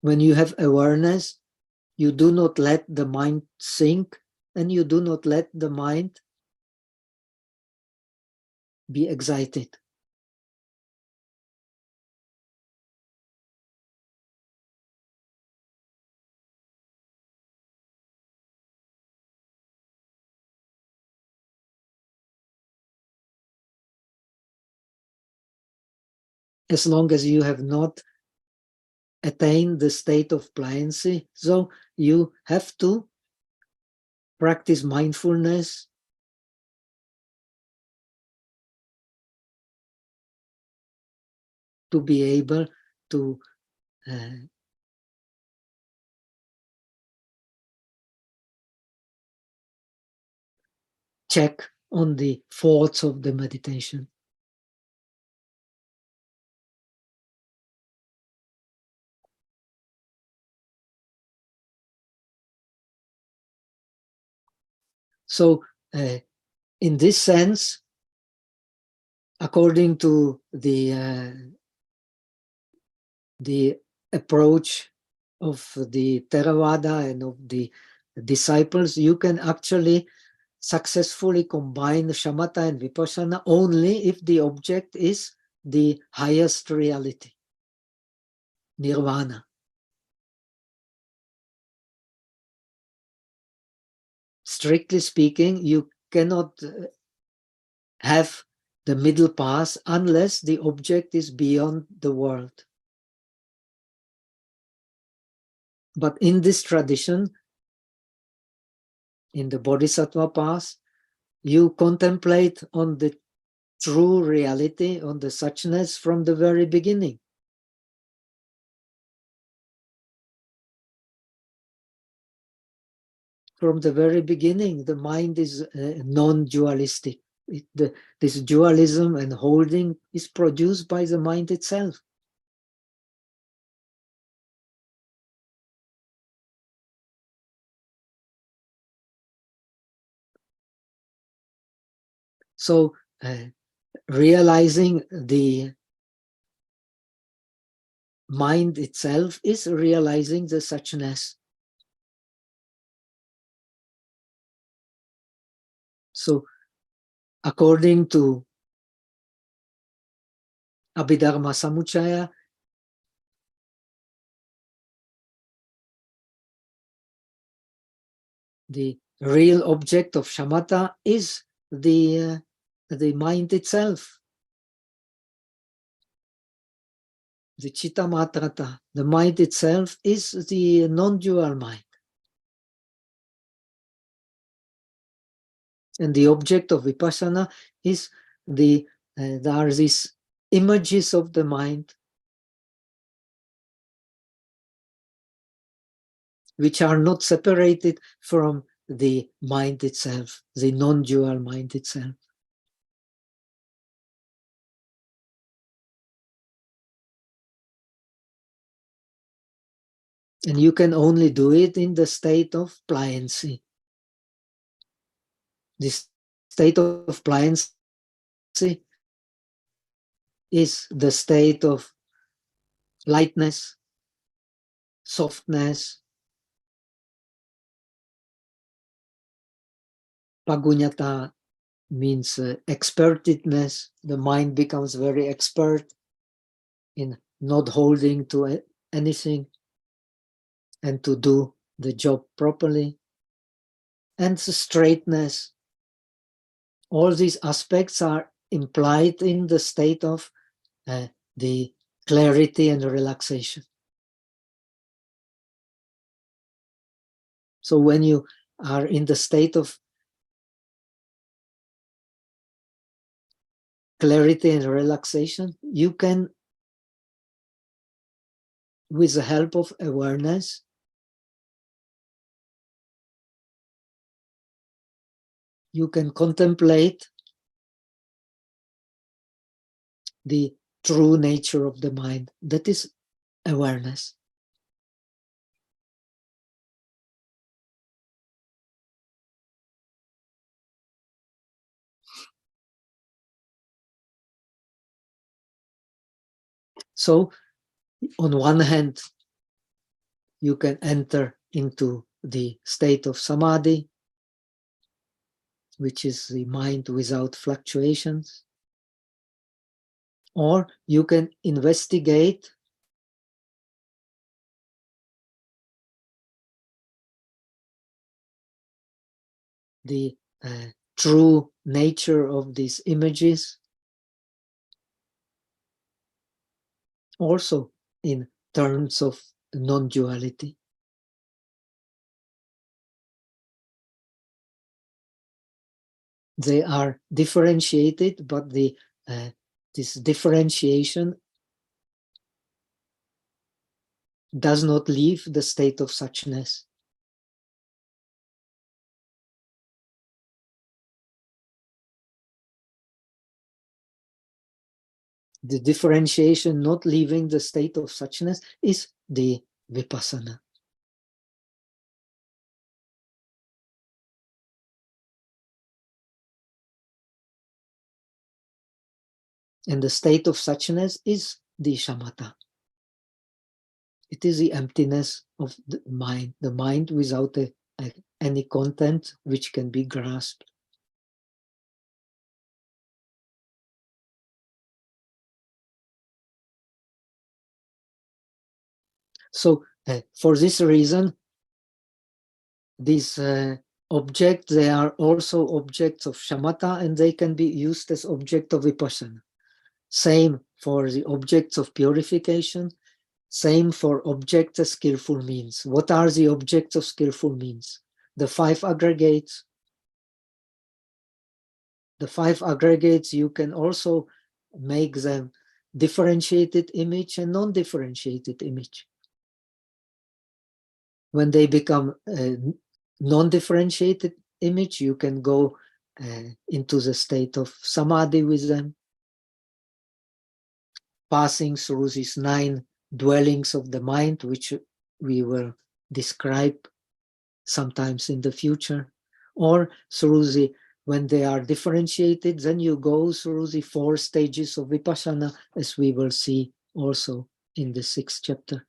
When you have awareness, you do not let the mind sink, and you do not let the mind be excited. As long as you have not attained the state of pliancy, so you have to practice mindfulness, to be able to check on the thoughts of the meditation. So in this sense, according to the approach of the Theravada and of the disciples, you can actually successfully combine shamatha and vipassana only if the object is the highest reality, nirvana. Strictly speaking, you cannot have the middle path unless the object is beyond the world. But in this tradition, in the Bodhisattva path, you contemplate on the true reality, on the suchness from the very beginning. From the very beginning, the mind is non-dualistic. This dualism and holding is produced by the mind itself. So realizing the mind itself is realizing the suchness. So according to Abhidharma Samuccaya, the real object of shamatha is the mind itself, the citta matrata. The mind itself is the non-dual mind. And the object of vipassana is there are these images of the mind which are not separated from the mind itself, the non-dual mind itself. And you can only do it in the state of pliancy. This state of pliancy is the state of lightness, softness, pagunyata means expertedness. The mind becomes very expert in not holding to anything and to do the job properly. And the straightness. All these aspects are implied in the state of the clarity and relaxation. So when you are in the state of clarity and relaxation, you can, with the help of awareness, you can contemplate the true nature of the mind. That is awareness. So on one hand, you can enter into the state of samadhi, which is the mind without fluctuations, or you can investigate the true nature of these images, also in terms of non-duality. They are differentiated, but this differentiation does not leave the state of suchness. The differentiation not leaving the state of suchness is the vipassana. And the state of suchness is the shamatha. It is the emptiness of the mind without any content which can be grasped. So for this reason, these objects, they are also objects of shamatha, and they can be used as object of vipassana. Same for the objects of purification, same for objects as skillful means. What are the objects of skillful means? The five aggregates. The five aggregates, you can also make them differentiated image and non-differentiated image. When they become non-differentiated image, you can go into the state of samadhi with them, passing through these 9 dwellings of the mind, which we will describe sometimes in the future, or through the, when they are differentiated, then you go through the 4 stages of vipassana, as we will see also in the 6th chapter.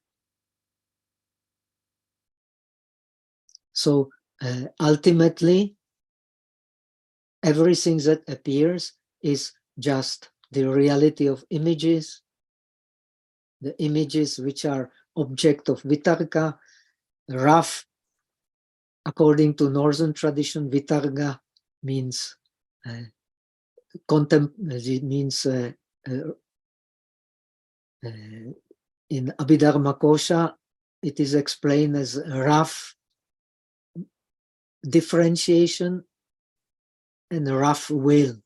So ultimately, everything that appears is just the reality of images, the images which are object of vitarka. Rough, according to Northern tradition, vitarka means it means in Abhidharmakosha, it is explained as rough differentiation and rough will.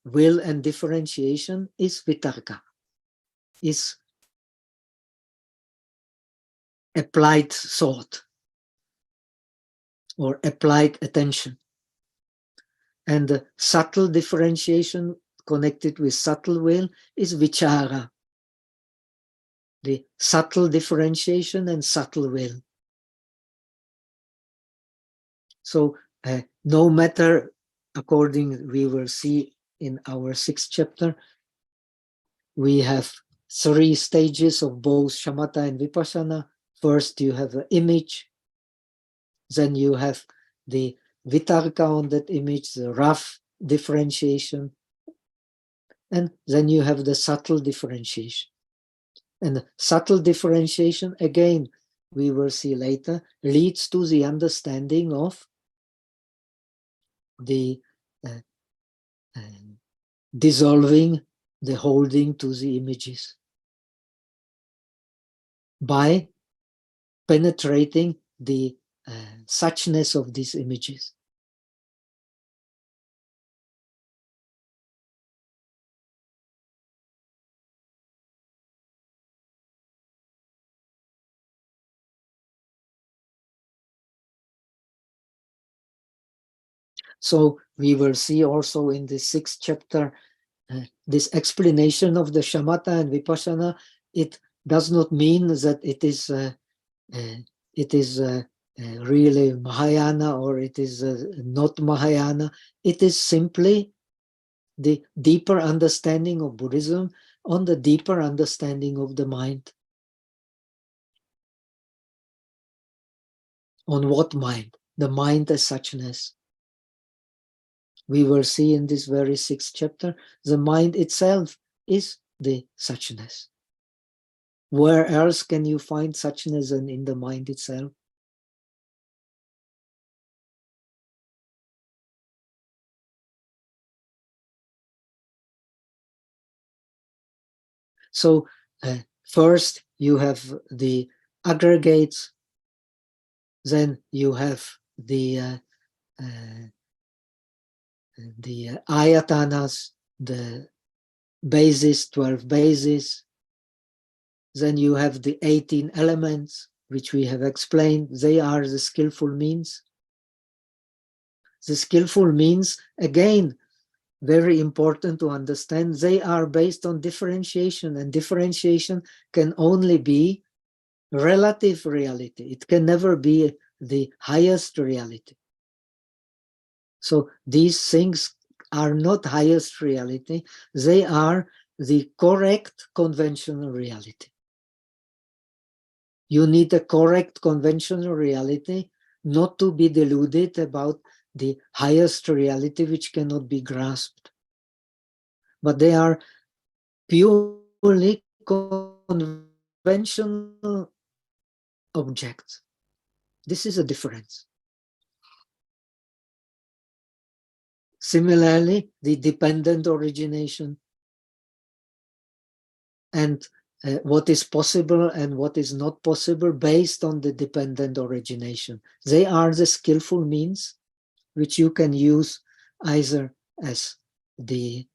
Will and differentiation is vitarka, is applied thought or applied attention. And the subtle differentiation connected with subtle will is vichara, the subtle differentiation and subtle will. So no matter, according we will see in our 6th chapter, we have 3 stages of both shamatha and vipassana. First you have an image, then you have the vitarka on that image, the rough differentiation, and then you have the subtle differentiation. And subtle differentiation, again, we will see later, leads to the understanding of the dissolving the holding to the images by penetrating the suchness of these images. So we will see also in the 6th chapter this explanation of the shamatha and vipassana. It does not mean that it is really Mahayana or it is not Mahayana. It is simply the deeper understanding of Buddhism on the deeper understanding of the mind. On what mind? The mind as suchness. We will see in this very 6th chapter, the mind itself is the suchness. Where else can you find suchness than in the mind itself? So first you have the aggregates, then you have the ayatanas, the bases, 12 bases. Then you have the 18 elements, which we have explained. They are the skillful means. The skillful means, again, very important to understand, they are based on differentiation, and differentiation can only be relative reality. It can never be the highest reality. So these things are not highest reality, they are the correct conventional reality. You need a correct conventional reality not to be deluded about the highest reality which cannot be grasped. But they are purely conventional objects. This is a difference. Similarly, the dependent origination and what is possible and what is not possible based on the dependent origination. They are the skillful means which you can use either as the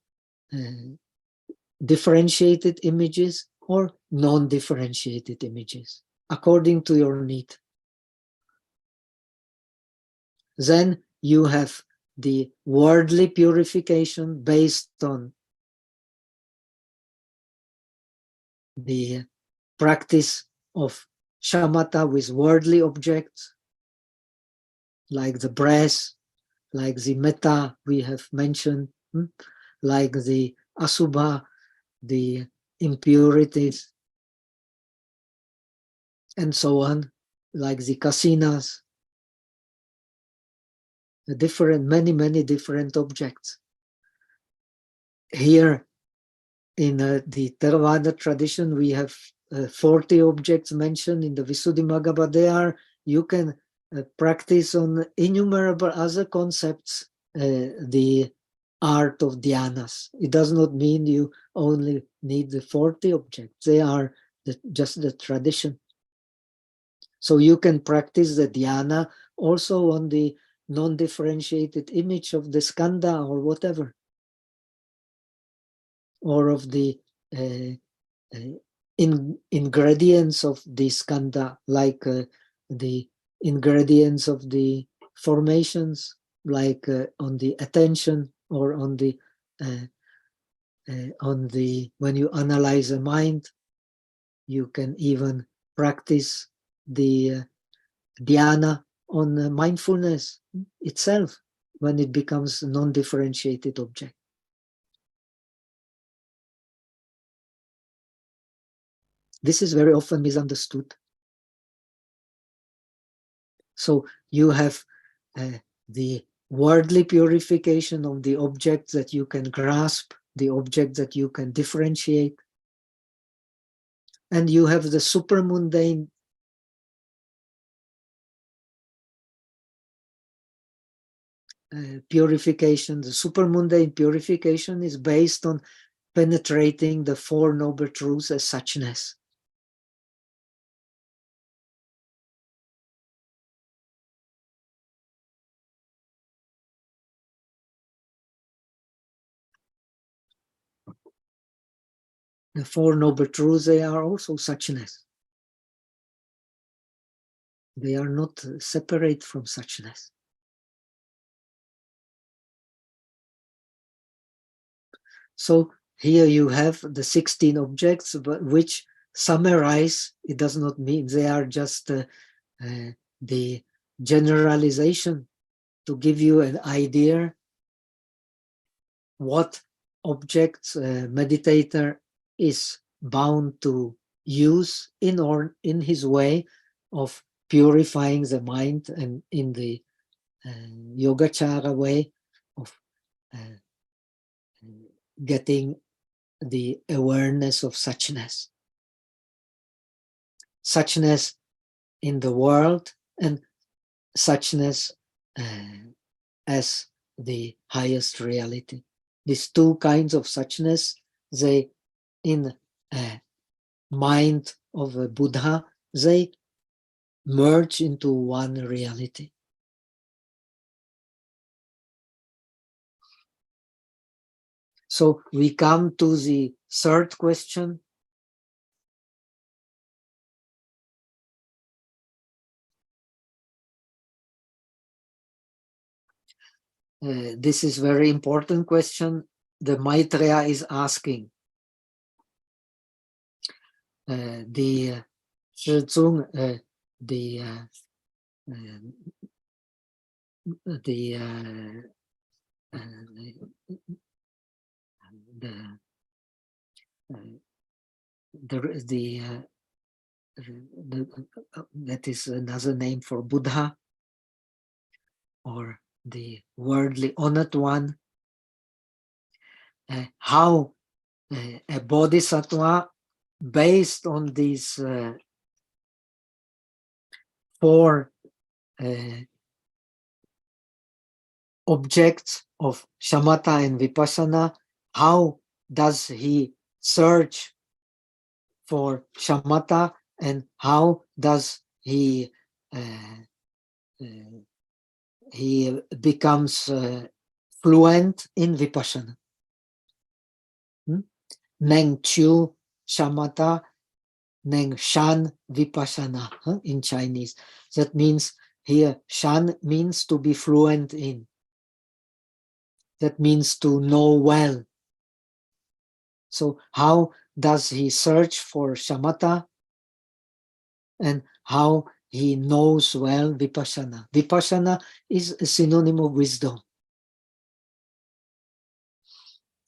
differentiated images or non-differentiated images, according to your need. Then you have the worldly purification based on the practice of shamatha with worldly objects, like the breath, like the metta we have mentioned, like the asubha, the impurities, and so on, like the kasinas, the different, many different objects. Here in the Theravada tradition, we have 40 objects mentioned in the Visuddhimagga, but you can practice on innumerable other concepts, the art of dhyanas. It does not mean you only need the 40 objects. They are just the tradition. So you can practice the dhyana also on the non-differentiated image of the skandha or whatever, or of the ingredients of the skandha, like the ingredients of the formations, like on the attention, or on the when you analyze a mind, you can even practice the dhyana on mindfulness itself when it becomes a non-differentiated object. This is very often misunderstood. So you have the worldly purification of the objects that you can grasp, the objects that you can differentiate, and you have the supermundane purification. The supermundane purification is based on penetrating the Four Noble Truths as suchness. The Four Noble Truths, they are also suchness. They are not separate from suchness. So here you have the 16 objects, but which summarize, it does not mean they are just the generalization to give you an idea what objects a meditator is bound to use in his way of purifying the mind, and in the Yogacara way of uh, getting the awareness of suchness. Suchness in the world and suchness as the highest reality. These two kinds of suchness, they, in a mind of a Buddha, they merge into one reality. So we come to the third question. This is very important question. The Maitreya is asking. The Shizung, the that is another name for Buddha, or the worldly honored one. How a bodhisattva, based on these four objects of shamatha and vipassana, how does he search for shamatha, and how does he becomes fluent in vipassana? Neng chu shamatha, neng shan vipassana, in Chinese. That means here shan means to be fluent in. That means to know well. So how does he search for shamatha, and how he knows well vipassana? Vipassana is a synonym of wisdom,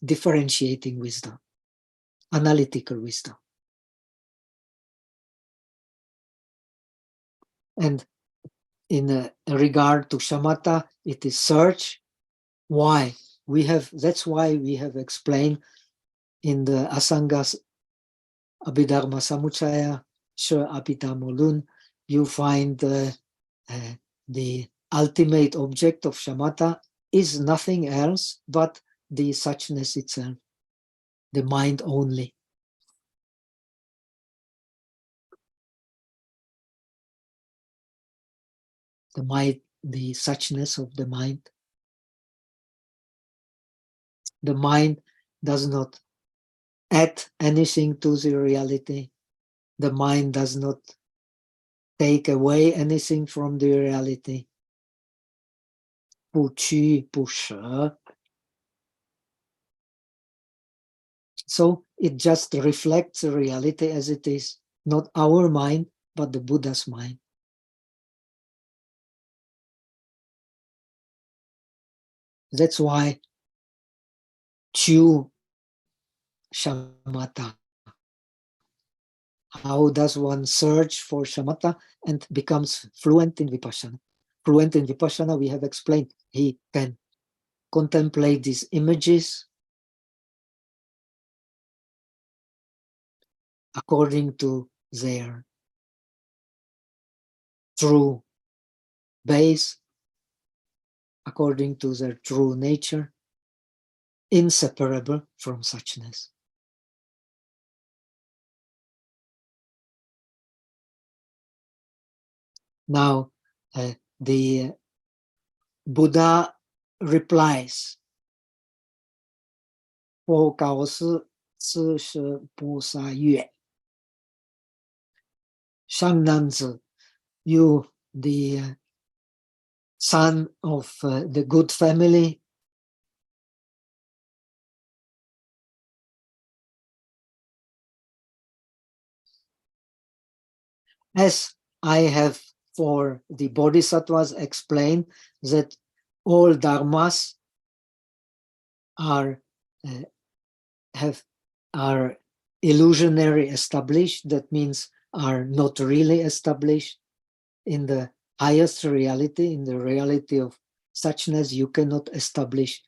differentiating wisdom, analytical wisdom. And in regard to shamatha, it is search. Why? That's why we have explained in the Asangas Abhidharma Samuchaya, Shur Apitamolun, you find the ultimate object of shamatha is nothing else but the suchness itself, the mind only. The mind, the suchness of the mind. The mind does not add anything to the reality. The mind does not take away anything from the reality. 不屈不舍. So it just reflects the reality as it is, not our mind, but the Buddha's mind. That's why Chu shamatha. How does one search for shamatha and becomes fluent in vipassana? Fluent in vipassana, we have explained, he can contemplate these images according to their true base, according to their true nature, inseparable from suchness. Now, the Buddha replies, 我告示此是菩萨曰, Shangnanzi, you, the son of the good family, as I have for the bodhisattvas explained, that all dharmas are are illusionary established. That means are not really established in the highest reality. In the reality of suchness, you cannot establish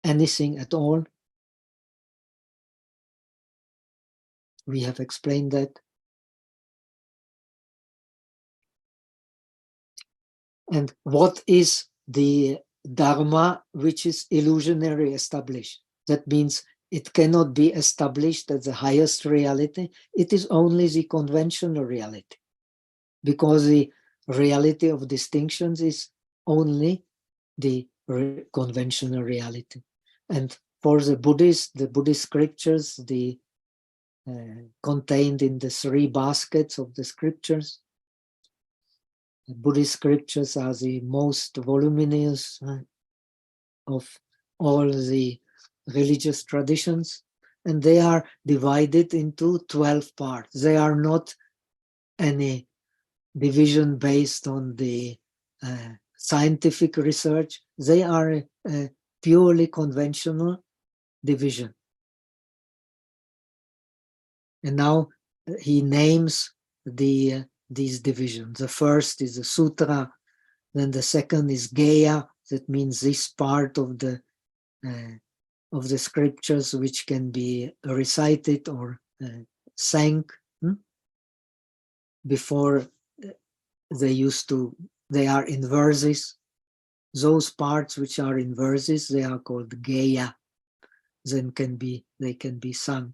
anything at all. We have explained that. And what is the dharma which is illusionary established? That means it cannot be established as the highest reality. It is only the conventional reality, because the reality of distinctions is only the conventional reality. And for the Buddhist scriptures, the contained in the 3 baskets of the scriptures, the Buddhist scriptures are the most voluminous of all the religious traditions, and they are divided into 12 parts. They are not any division based on the scientific research. They are a purely conventional division. And now he names these divisions. The first is the Sutra, then the second is Geya. That means this part of the scriptures which can be recited or sang. Before they are in verses. Those parts which are in verses, they are called Geya. Then they can be sung.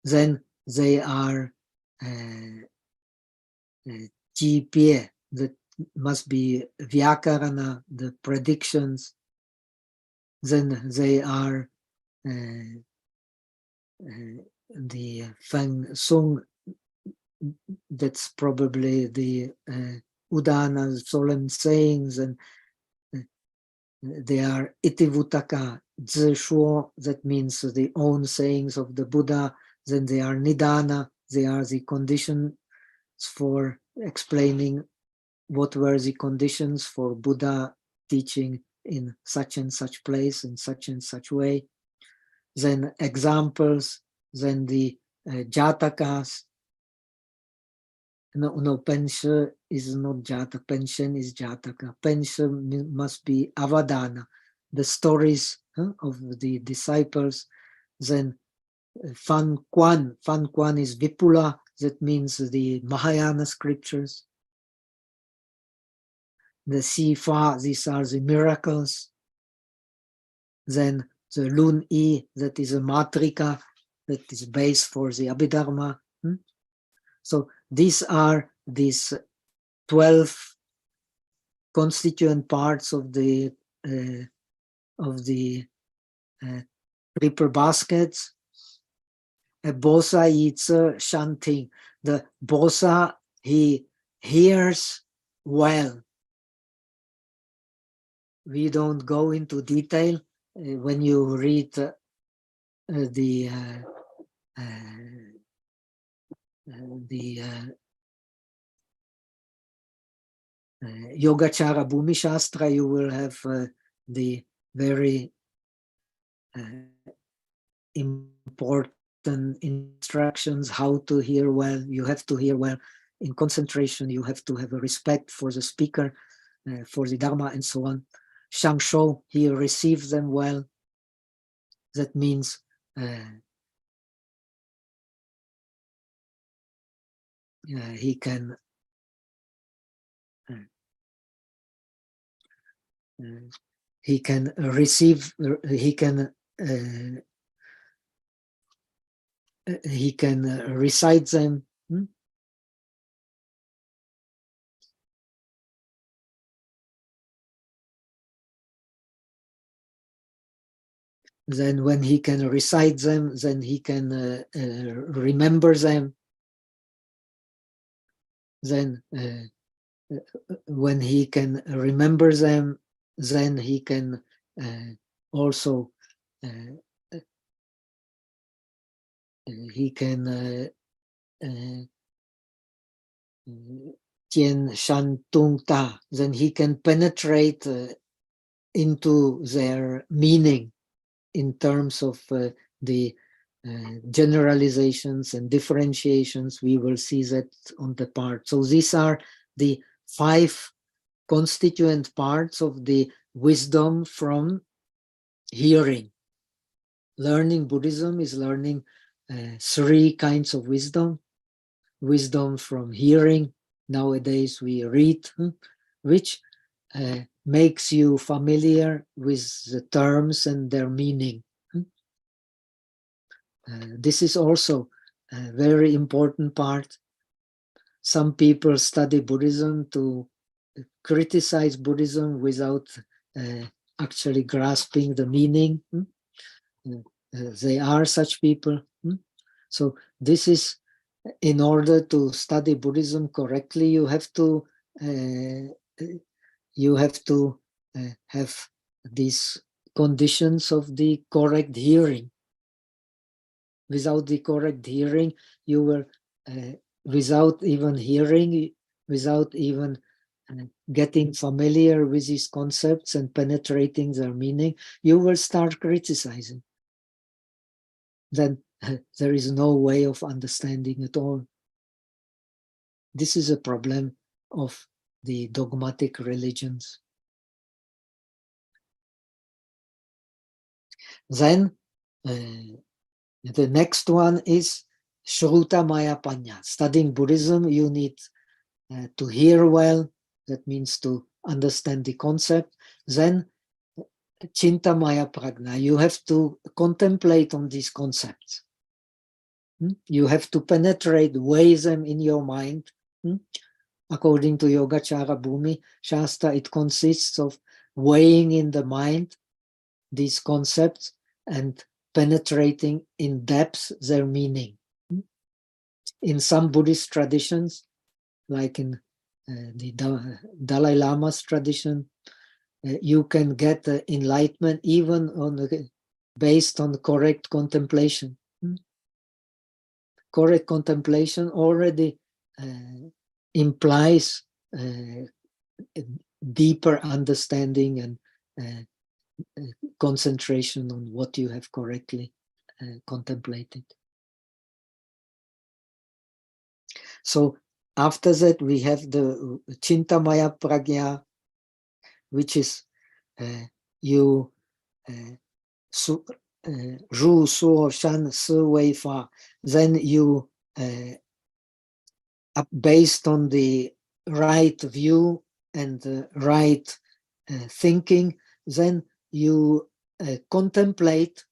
Then they are Jipye, that must be Vyakarana, the predictions. Then they are the Feng Sung, that's probably the Udana, solemn sayings, and they are Itivutaka, Zishuo, that means the own sayings of the Buddha. Then they are Nidana, they are the conditions for explaining what were the conditions for Buddha teaching in such and such place, in such and such way. Then examples, then the Jatakas. No, Pensha is not Jataka. Pension is Jataka. Pensha must be Avadana, the stories of the disciples. Then Fan Quan is Vipula, that means the Mahayana scriptures. The Sifa, these are the miracles. Then the Lun I, that is a Matrika, that is base for the Abhidharma. So these are these 12 constituent parts of the triple baskets. A bosa yitzer shanting. The bosa, he hears well. We don't go into detail. When you read the Yogacara Bhumi Shastra, you will have the very important instructions how to hear well. You have to hear well in concentration. You have to have a respect for the speaker, for the Dharma, and so on. Shangshou, he receives them well. That means he can receive, he can recite them. Then when he can recite them, then he can remember them. Then when he can remember them, then he can also he can Tien Shan Tung Ta, then he can penetrate into their meaning in terms of the generalizations and differentiations. We will see that on the part. So these are the 5 constituent parts of the wisdom from hearing. Learning Buddhism is learning 3 kinds of wisdom. Wisdom from hearing. Nowadays we read, which makes you familiar with the terms and their meaning. This is also a very important part. Some people study Buddhism to criticize Buddhism without actually grasping the meaning. They are such people. So this is, in order to study Buddhism correctly, you have to have these conditions of the correct hearing. Without the correct hearing, you will, without even hearing, without even getting familiar with these concepts and penetrating their meaning, you will start criticizing. Then there is no way of understanding at all. This is a problem of the dogmatic religions. Then the next one is Shruta Maya Panya. Studying Buddhism, you need to hear well. That means to understand the concept. Then Chinta Maya Prajna. You have to contemplate on these concepts. You have to penetrate, weigh them in your mind. According to Yogacara Bhumi Shastra, it consists of weighing in the mind these concepts and penetrating in depth their meaning. In some Buddhist traditions, like in the Dalai Lama's tradition, you can get enlightenment even based on correct contemplation. Correct contemplation already implies deeper understanding and concentration on what you have correctly contemplated. So after that, we have the Chintamaya Prajna, which is you Ru, Su, Shan, Si, Wei, Fa. Then you, based on the right view and the right thinking, then you contemplate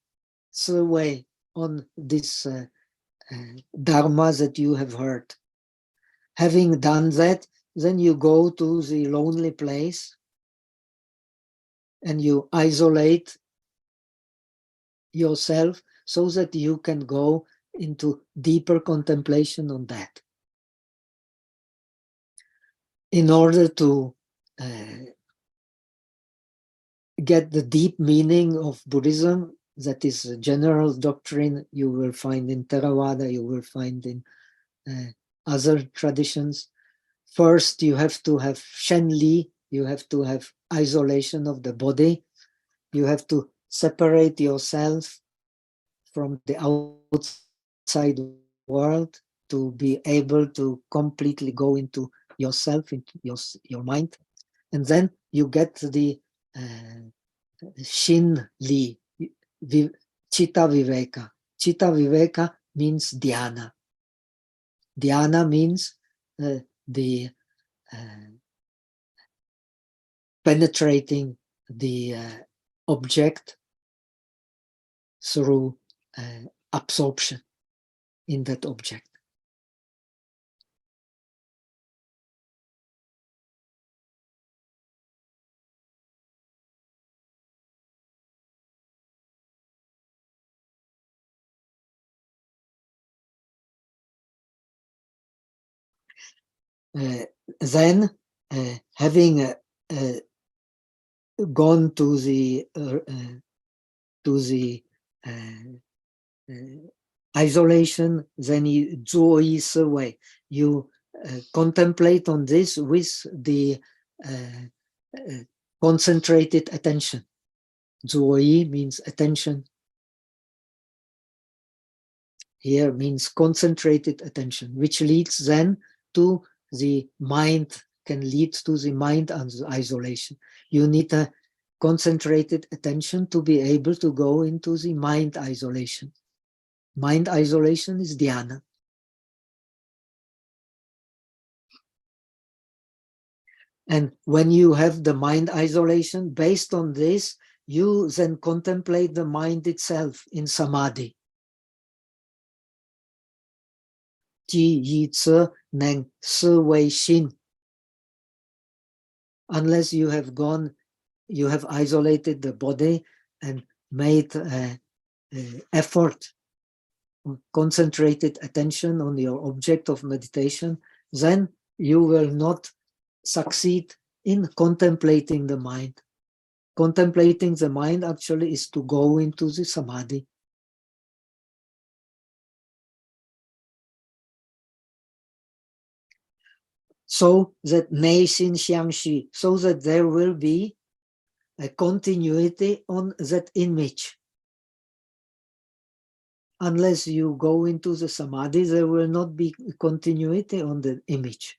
Si, Wei on this Dharma that you have heard. Having done that, then you go to the lonely place and you isolate yourself so that you can go into deeper contemplation on that. In order to get the deep meaning of Buddhism, that is a general doctrine you will find in Theravada, you will find in other traditions. First, you have to have Shenli, you have to have isolation of the body, you have to separate yourself from the outside world to be able to completely go into yourself, into your mind. And then you get the Shin Li, Chitta Viveka. Chitta Viveka means dhyana. Dhyana means the penetrating the object through absorption in that object. Then, having gone to the isolation, then you Zuo Yi Si Wei, you contemplate on this with the concentrated attention. Zuoi means attention. Here means concentrated attention, which leads then to the mind, can lead to the mind isolation. You need a concentrated attention to be able to go into the mind isolation. Mind isolation is dhyana. And when you have the mind isolation, based on this, you then contemplate the mind itself in samadhi. Ji yi ce neng si wei xin. Unless you have gone, you have isolated the body and made effort, concentrated attention on your object of meditation, then you will not succeed in contemplating the mind. Contemplating the mind actually is to go into the samadhi. So that nei xin xiang shi, so that there will be a continuity on that image. Unless you go into the samadhi, there will not be continuity on the image.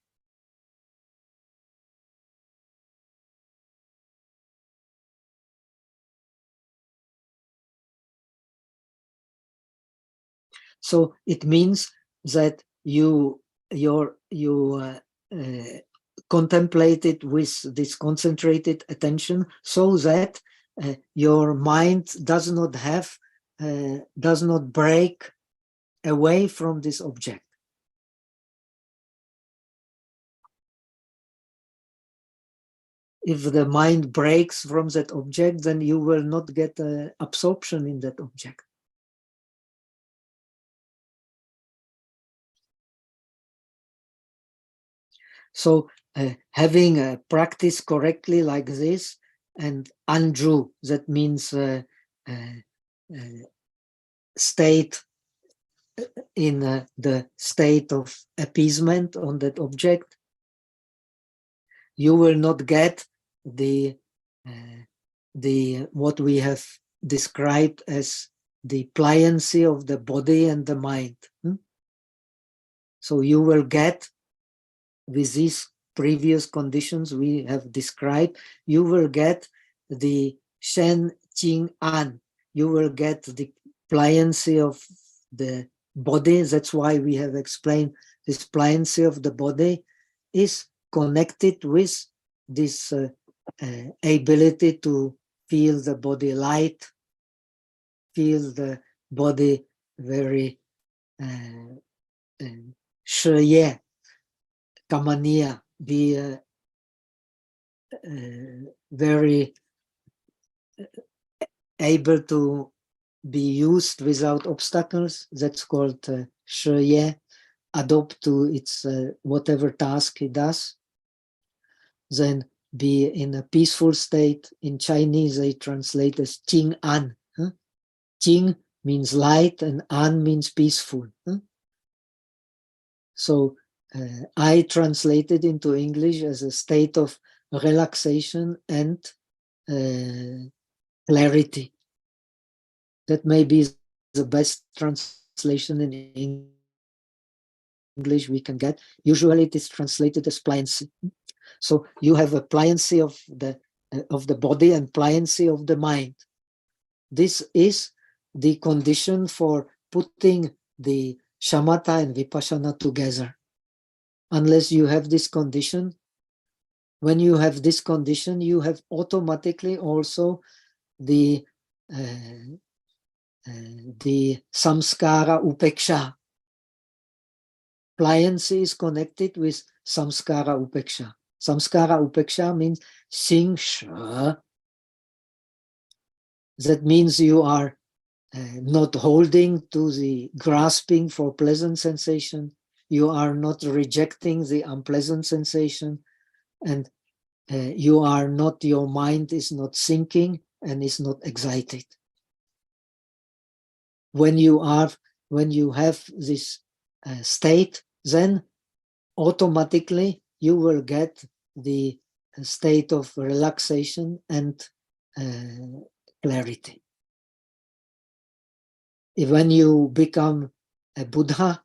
So it means that you contemplate it with this concentrated attention, so that your mind does not break away from this object. If the mind breaks from that object, then you will not get absorption in that object. So having a practice correctly like this, and anju, that means state in the state of appeasement on that object, you will not get the what we have described as the pliancy of the body and the mind. So you will get, with these previous conditions we have described, you will get the Shen Qing An. You will get the pliancy of the body. That's why we have explained this pliancy of the body is connected with this ability to feel the body light, feel the body very shiye, kamania, be very able to be used without obstacles. That's called shiye, adopt to its whatever task it does. Then be in a peaceful state. In Chinese, they translate as Qing An. Qing means light and An means peaceful. So I translated into English as a state of relaxation and clarity. That may be the best translation in English we can get. Usually it is translated as pliancy. So you have a pliancy of the body and pliancy of the mind. This is the condition for putting the shamatha and vipassana together. Unless you have this condition, when you have this condition, you have automatically also the samskara upeksha. Pliancy is connected with samskara upeksha. Samskara upeksha means sing sha. That means you are not holding to the grasping for pleasant sensation. You are not rejecting the unpleasant sensation, and your mind is not sinking and is not excited. When you have this state, then automatically you will get the state of relaxation and clarity. When you become a Buddha,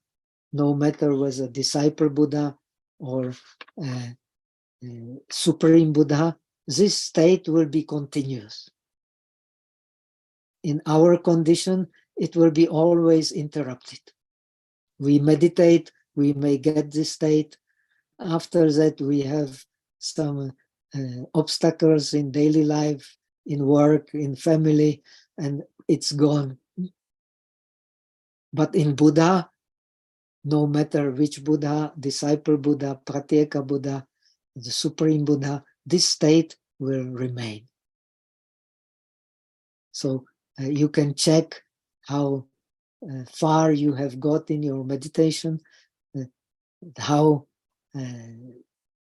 no matter whether disciple Buddha or Supreme Buddha, this state will be continuous. In our condition, it will be always interrupted. We meditate, we may get this state. After that, we have some obstacles in daily life, in work, in family, and it's gone. But in Buddha, no matter which Buddha, disciple Buddha, Pratyeka Buddha, the Supreme Buddha, this state will remain. So you can check how far you have got in your meditation, how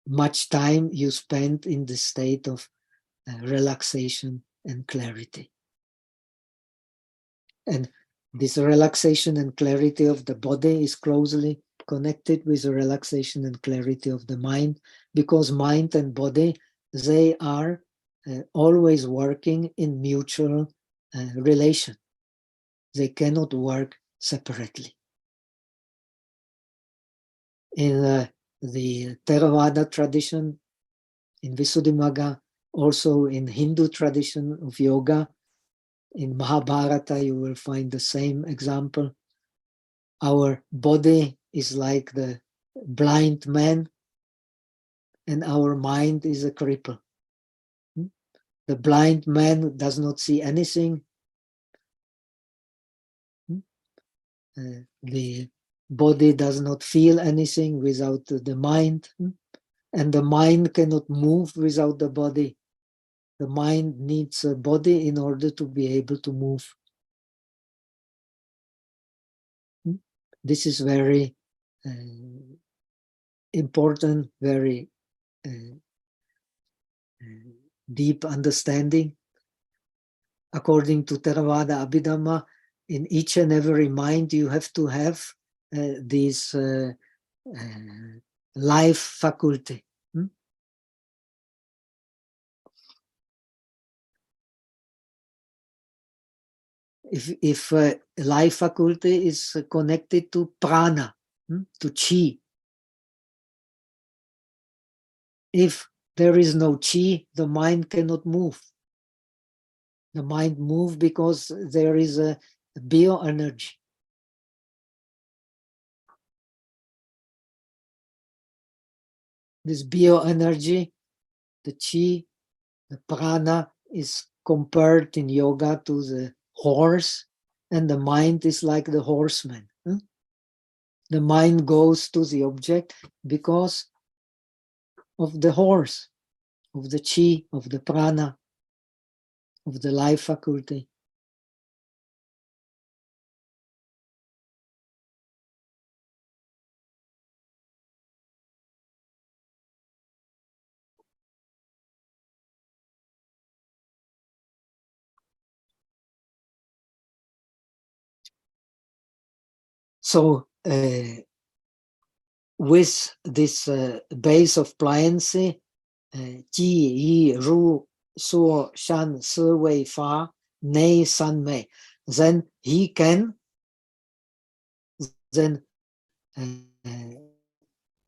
much time you spend in the state of relaxation and clarity. And this relaxation and clarity of the body is closely connected with the relaxation and clarity of the mind, because mind and body, they are always working in mutual relation. They cannot work separately. In the Theravada tradition, in Visuddhimagga, also in Hindu tradition of yoga, in Mahabharata, you will find the same example. Our body is like the blind man, and our mind is a cripple. The blind man does not see anything. The body does not feel anything without the mind, and the mind cannot move without the body. The mind needs a body in order to be able to move. This is very important, very deep understanding. According to Theravada Abhidhamma, in each and every mind you have to have this life faculty. If life faculty is connected to prana, to chi. If there is no chi, the mind cannot move. The mind moves because there is a bioenergy. This bioenergy, the chi, the prana, is compared in yoga to the horse, and the mind is like the horseman. The mind goes to the object because of the horse, of the chi, of the prana, of the life faculty. So with this base of pliancy, ji, yi, ru, suo, shan, si, wei, fa, nei, san, mei, then he can then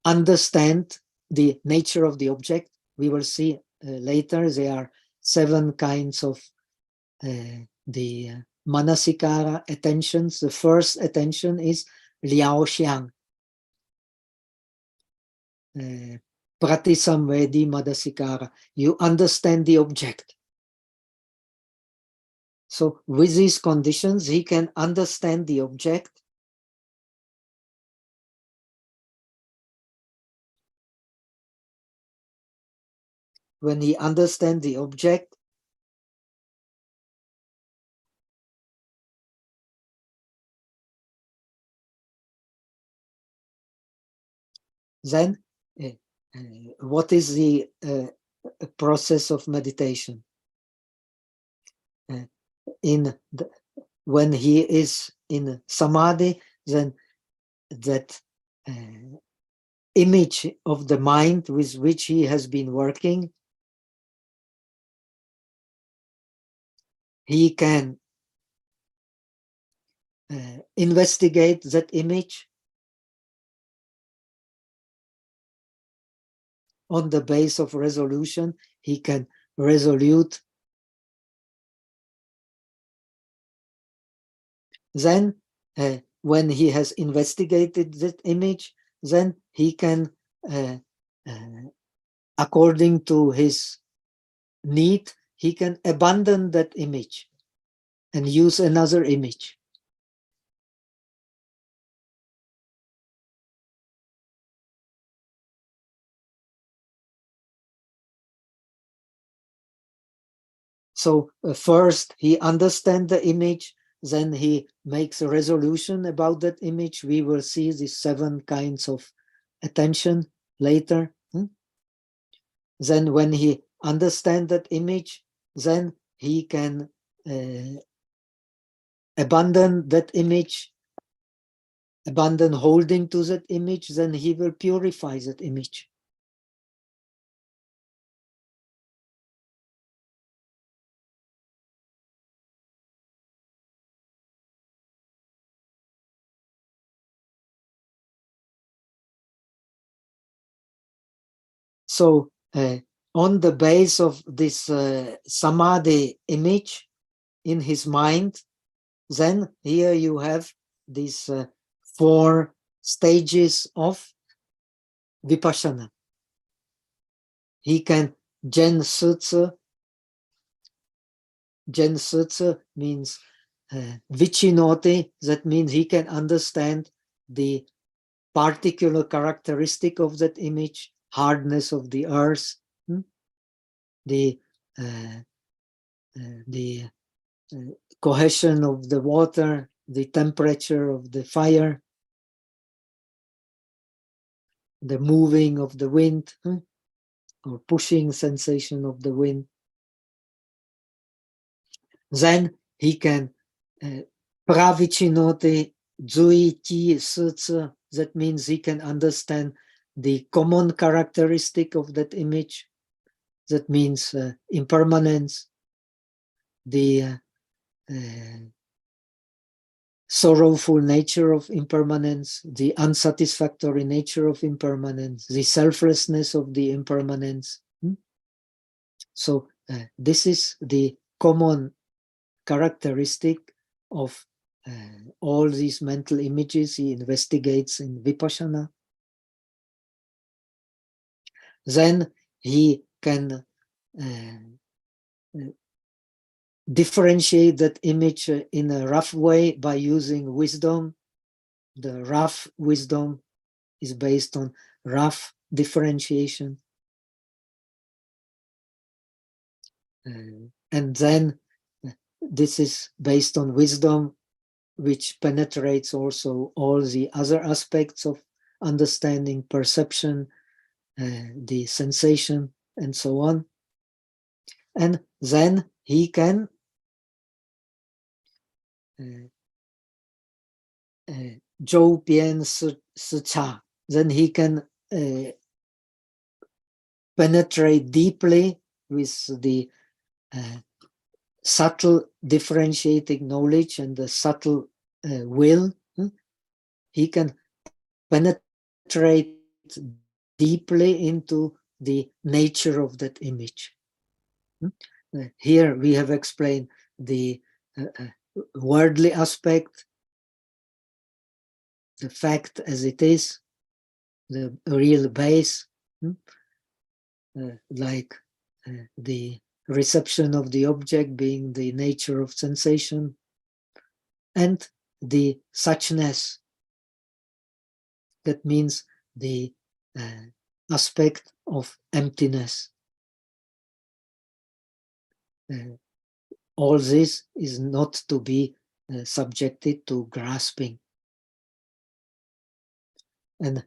understand the nature of the object. We will see later there are 7 kinds of the manasikara attentions. The first attention is liao xiang, pratisamvedi manasikara. You understand the object. So with these conditions, he can understand the object. When he understands the object, then what is the process of meditation? When he is in samadhi, then that image of the mind with which he has been working, he can investigate that image on the base of resolution. He can resolute. Then, when he has investigated that image, then he can, according to his need, he can abandon that image and use another image. So first he understands the image, then he makes a resolution about that image. We will see these 7 kinds of attention later. Then when he understands that image, then he can abandon that image, abandon holding to that image, then he will purify that image. So on the base of this samadhi image in his mind, then here you have these 4 stages of vipassana. He can Jensutsu means vichinoti, that means he can understand the particular characteristic of that image, hardness of the earth, the cohesion of the water, the temperature of the fire, the moving of the wind, or pushing sensation of the wind. Then he can pravichinoti zui ti sutsu, that means he can understand the common characteristic of that image. That means impermanence, the sorrowful nature of impermanence, the unsatisfactory nature of impermanence, the selflessness of the impermanence. So this is the common characteristic of all these mental images he investigates in Vipassana. Then he can differentiate that image in a rough way by using wisdom. The rough wisdom is based on rough differentiation. And then this is based on wisdom, which penetrates also all the other aspects of understanding, perception, the sensation, and so on. And then he can Zhou Bian Si Cha, then he can penetrate deeply with the subtle differentiating knowledge and the subtle will. He can penetrate deeply into the nature of that image. Here we have explained the worldly aspect, the fact as it is, the real base, like the reception of the object being the nature of sensation, and the suchness, that means the aspect of emptiness. All this is not to be subjected to grasping. And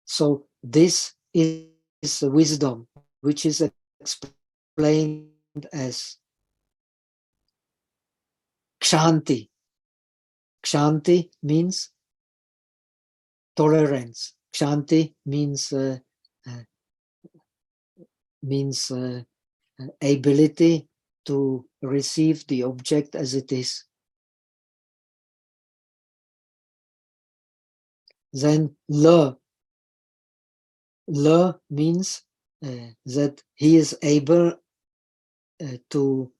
so this is wisdom, which is explained as kshanti. Kshanti means tolerance. Kshanti means ability to receive the object as it is. Then le means that he is able to,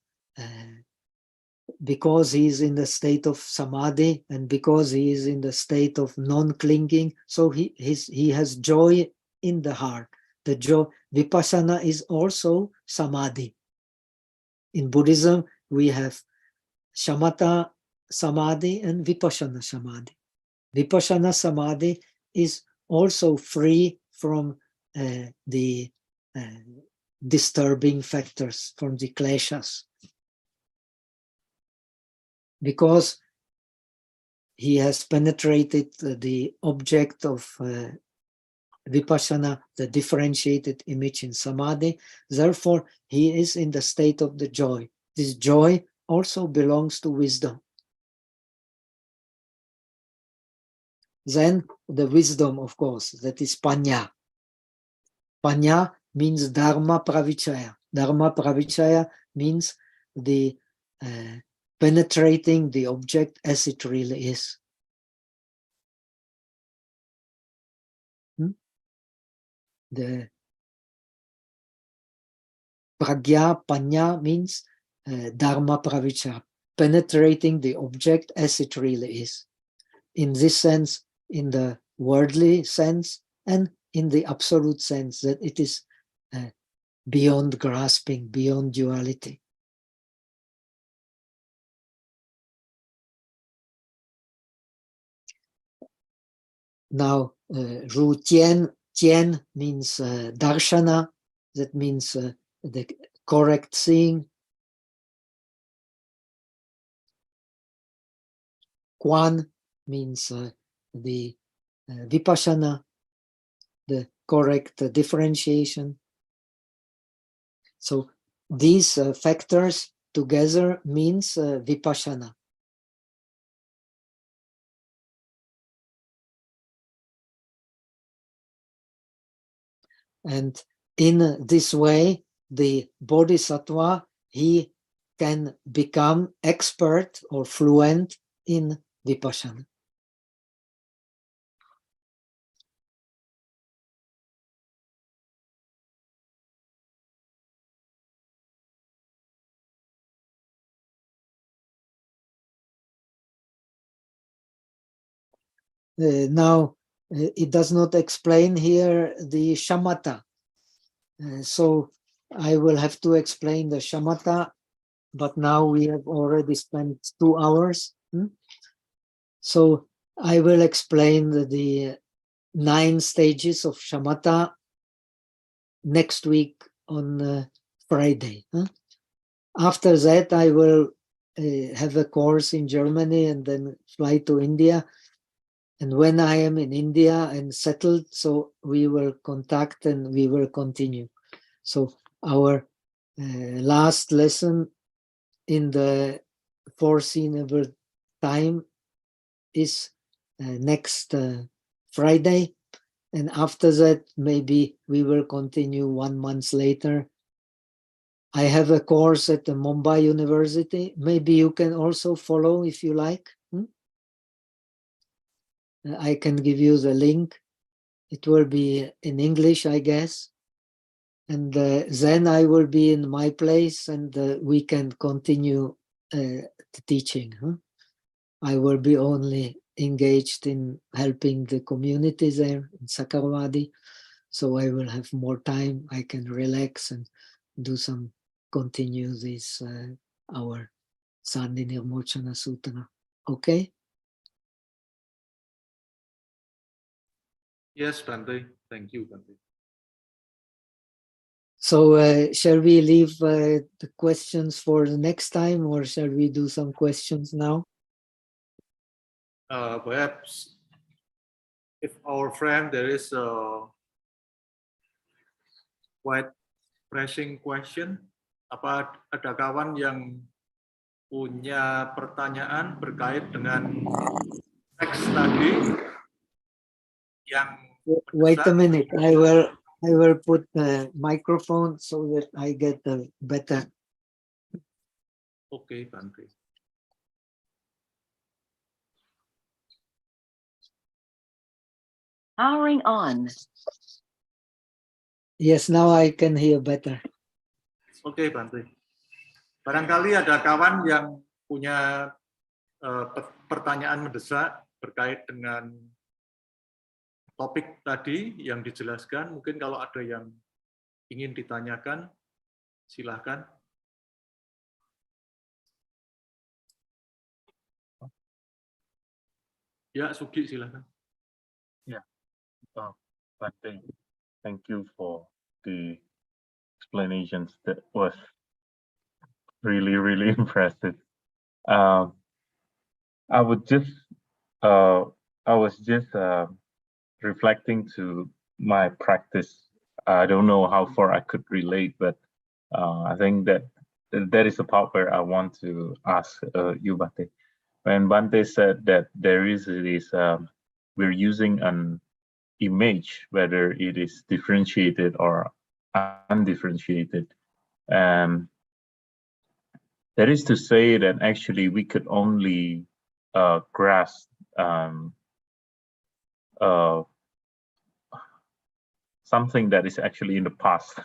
because he is in the state of samadhi and because he is in the state of non-clinging, so he has joy in the heart. The joy, vipassana is also samadhi. In Buddhism, we have shamatha samadhi and vipassana samadhi. Vipassana samadhi is also free from the disturbing factors, from the kleshas, because he has penetrated the object of vipassana, the differentiated image in samadhi. Therefore, he is in the state of the joy. This joy also belongs to wisdom. Then the wisdom, of course, that is panya. Panya means dharma pravichaya. Dharma pravichaya means the penetrating the object as it really is. The pragya, panya means dharma pravichaya, penetrating the object as it really is. In this sense, in the worldly sense, and in the absolute sense, that it is beyond grasping, beyond duality. Now, Ru Tien means darshana, that means the correct seeing. Quan means the vipassana, the correct differentiation. So these factors together means vipassana. And in this way, the bodhisattva, he can become expert or fluent in vipassana. Now, it does not explain here the shamatha. So I will have to explain the shamatha, but now we have already spent 2 hours. So I will explain the 9 stages of shamatha next week on Friday. After that, I will have a course in Germany and then fly to India. And when I am in India and settled, so we will contact and we will continue. So our last lesson in the foreseeable time is next Friday. And after that, maybe we will continue 1 month later. I have a course at the Mumbai University. Maybe you can also follow if you like. I can give you the link. It will be in English, I guess. And then I will be in my place and we can continue the teaching. I will be only engaged in helping the community there in Sakarwadi. So I will have more time. I can relax and continue this, our Samdhinirmocana Sutra. Okay? Yes, Bhante. Thank you, Bhante. So shall we leave the questions for the next time, or shall we do some questions now? Perhaps if our friend there is a quite pressing question, apa ada kawan yang punya pertanyaan berkait dengan teks tadi yang Wait a Sa- minute. I will put the microphone so that I get a better. Okay, Bhante. Powering on. Yes, now I can hear better. Oke, Bhante. Barangkali ada kawan yang punya pertanyaan mendesak terkait dengan topik tadi yang dijelaskan. Mungkin kalau ada yang ingin ditanyakan, silahkan. Ya, Sugi, silahkan. Bhante, thank you for the explanations. That was really, really impressive. I was just reflecting to my practice. I don't know how far I could relate, but I think that is the part where I want to ask you, Bhante. When Bhante said that there is this, we're using an image, whether it is differentiated or undifferentiated. That is to say that actually we could only grasp something that is actually in the past,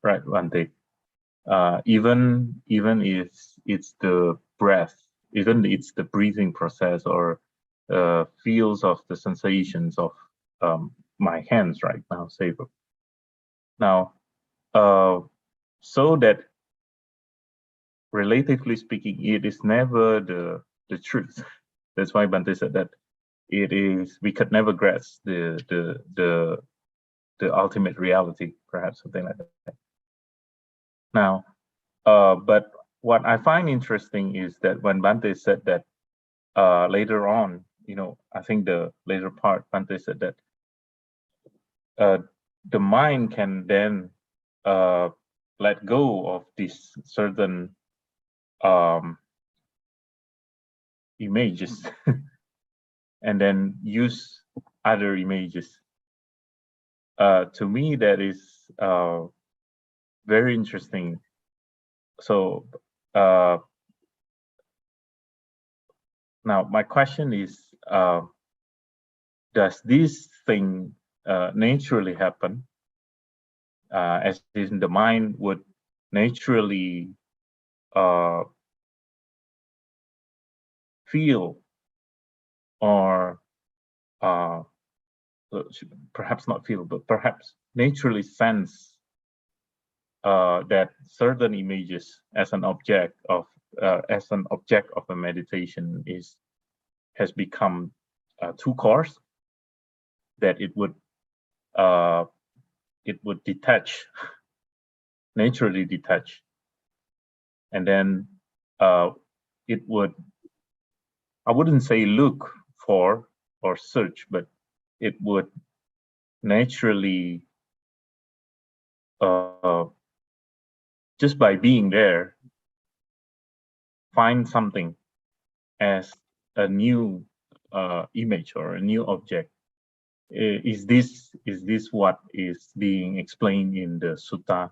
right, Bhante? Even if it's the breath, even it's the breathing process or feels of the sensations of my hands right now, say. Now, so that relatively speaking, it is never the truth. That's why Bhante said that we could never grasp the ultimate reality, perhaps something like that. Now, but what I find interesting is that when Bhante said that later on, I think the later part, Bhante said that the mind can then let go of these certain images and then use other images. To me, that is very interesting. So now my question is, does this thing naturally happen, as in the mind would naturally feel or perhaps not feel, but perhaps naturally sense that certain images as an object of a meditation has become too coarse, that it would detach, naturally detach, and then it would, I wouldn't say look for or search, but it would naturally, just by being there, find something as a new image or a new object. Is this what is being explained in the sutta,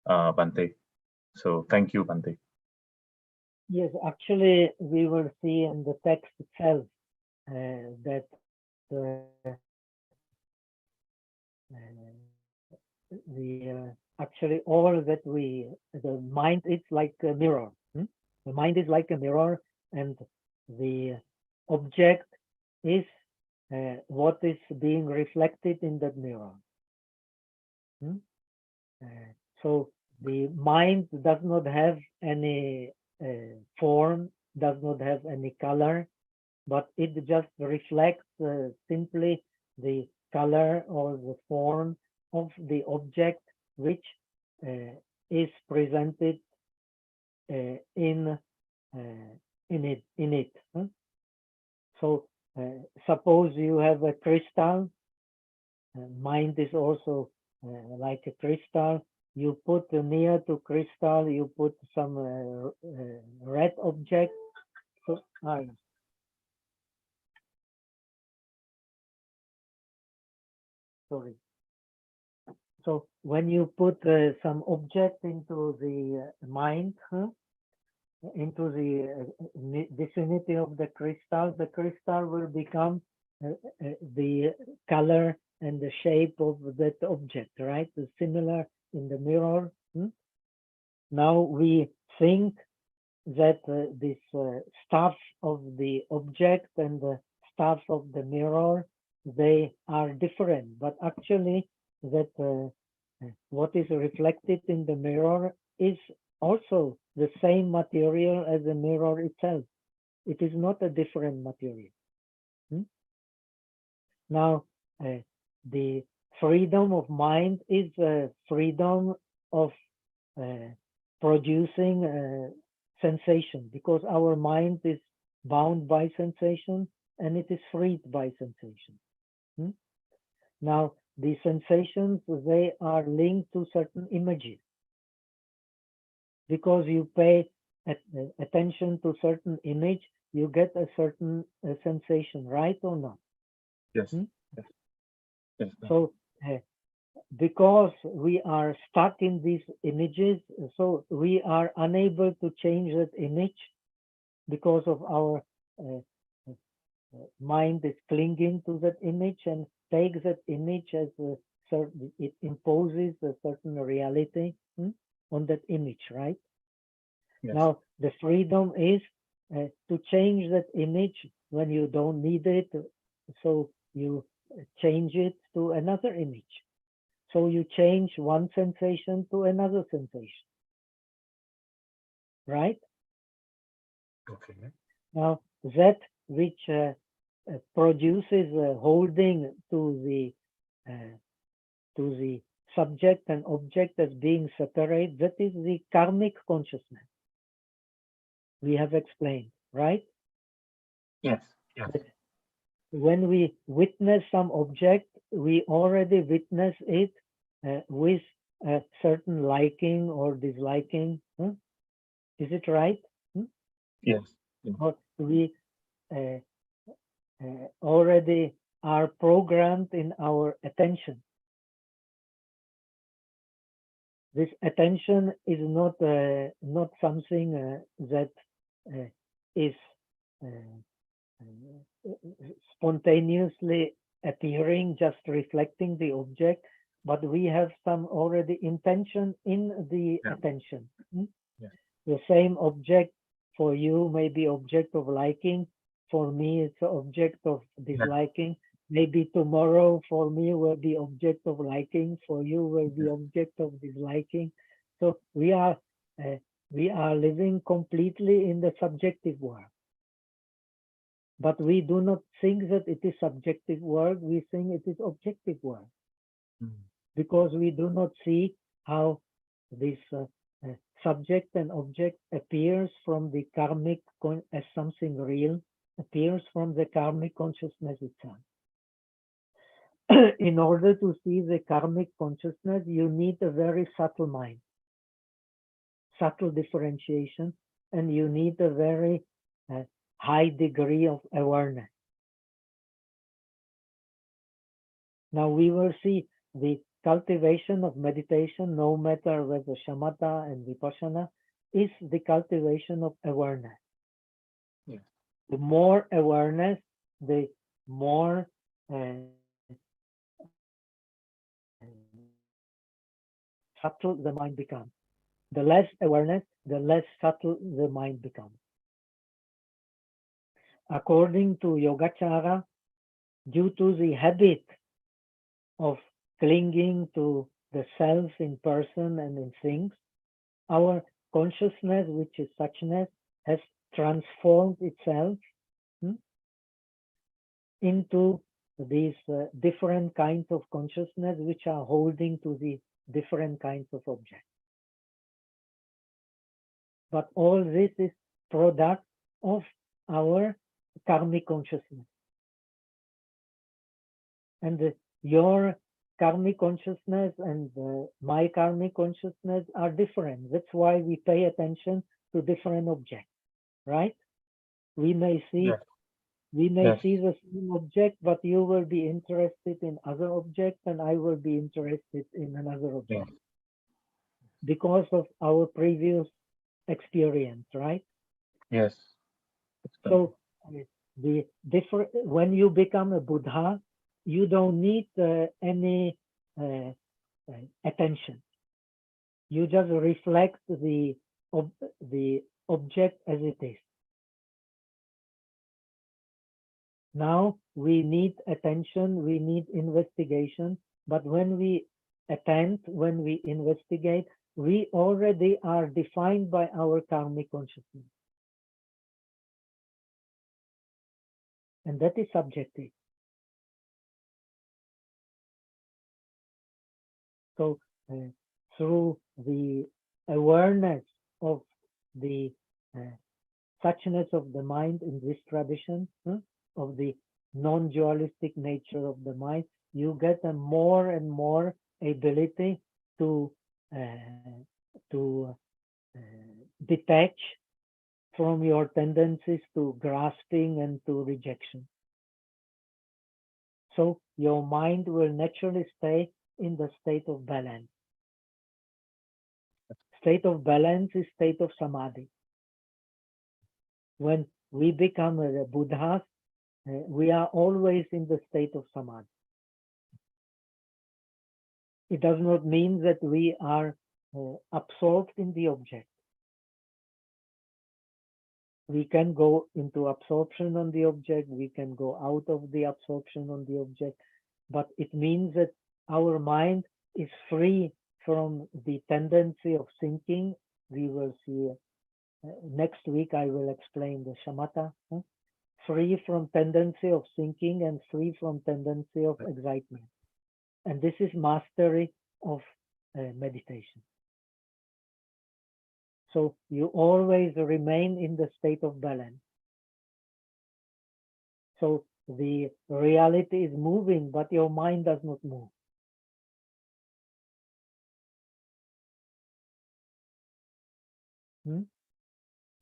Bhante? So thank you, Bhante. Yes, actually, we will see in the text itself that actually all that the mind is like a mirror. The mind is like a mirror, and the object is what is being reflected in that mirror. So the mind does not have any form, does not have any color, but it just reflects simply the color or the form of the object which is presented in it. So suppose you have a crystal. Mind is also like a crystal. You put near to crystal, you put some red object. So, sorry. So when you put some object into the mind, into the vicinity of the crystal will become the color and the shape of that object, right? Similar in the mirror. Now we think that this stuff of the object and the stuff of the mirror, they are different, but actually that what is reflected in the mirror is also the same material as the mirror itself. It is not a different material. Now, the freedom of mind is freedom of producing sensation, because our mind is bound by sensation and it is freed by sensation. Now, the sensations, they are linked to certain images. Because you pay attention to certain image, you get a certain sensation, right or not? Yes. Yes. So because we are stuck in these images, so we are unable to change that image because of our mind is clinging to that image and takes that image as a certain, it imposes a certain reality on that image, right? Yes. Now, the freedom is to change that image when you don't need it, so you change it to another image. So you change one sensation to another sensation, right? Okay. Now, that which produces holding to the subject and object as being separate, that is the karmic consciousness. We have explained, right? Yes. Yes. When we witness some object, we already witness it with a certain liking or disliking. Is it right? Yes. Or we already are programmed in our attention. This attention is not something that is spontaneously appearing, just reflecting the object, but we have some already intention in the attention. The same object for you may be object of liking, for me it's an object of disliking. Maybe tomorrow for me will be object of liking, for you will be object of disliking. So we are living completely in the subjective world. But we do not think that it is subjective world, we think it is objective world. Because we do not see how this subject and object appears from the karmic, as something real, appears from the karmic consciousness itself. In order to see the karmic consciousness, you need a very subtle mind, subtle differentiation, and you need a very high degree of awareness. Now we will see the cultivation of meditation, no matter whether shamatha and vipassana, is the cultivation of awareness. Yes. The more awareness, the more subtle the mind becomes. The less awareness, the less subtle the mind becomes. According to Yogacara, due to the habit of clinging to the self in person and in things, our consciousness, which is suchness, has transformed itself into these different kinds of consciousness which are holding to the different kinds of objects. But all this is product of our karmic consciousness. And your karmic consciousness and my karmic consciousness are different. That's why we pay attention to different objects, right? We may see We may Yes. see the same object, but you will be interested in other objects and I will be interested in another object. Because of our previous experience, right? Yes. So the different when you become a Buddha, you don't need any attention. You just reflect the object as it is. Now we need attention, we need investigation, but when we attend, when we investigate, we already are defined by our karmic consciousness. And that is subjective. So through the awareness of the suchness of the mind in this tradition, of the non-dualistic nature of the mind, you get a more and more ability to detach from your tendencies to grasping and to rejection. So your mind will naturally stay in the state of balance. State of balance is state of samadhi. When we become a Buddhas, we are always in the state of samadhi. It does not mean that we are absorbed in the object. We can go into absorption on the object, we can go out of the absorption on the object, but it means that our mind is free from the tendency of thinking. We will see next week, I will explain the shamatha. Free from tendency of thinking and free from tendency of excitement. And this is mastery of meditation. So you always remain in the state of balance. So the reality is moving, but your mind does not move.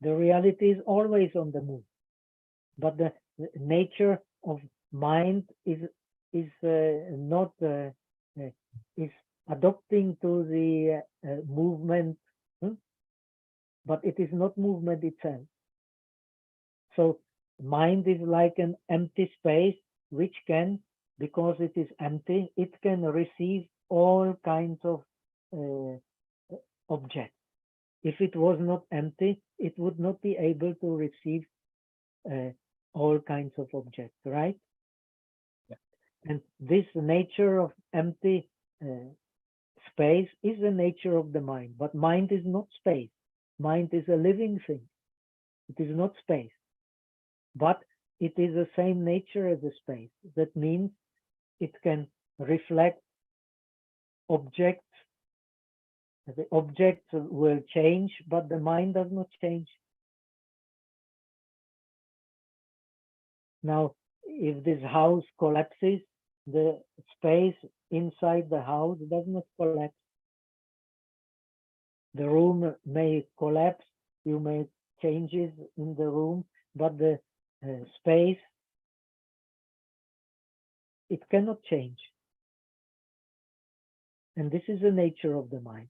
The reality is always on the move, but the nature of mind is not is adopting to the movement, but it is not movement itself. So mind is like an empty space which can, because it is empty, it can receive all kinds of objects. If it was not empty, it would not be able to receive all kinds of objects, right? Yeah. And this nature of empty space is the nature of the mind, but mind is not space. Mind is a living thing. It is not space, but it is the same nature as the space. That means it can reflect objects. The objects will change, but the mind does not change. Now, if this house collapses, the space inside the house does not collapse. The room may collapse, you may changes in the room, but the space, it cannot change. And this is the nature of the mind.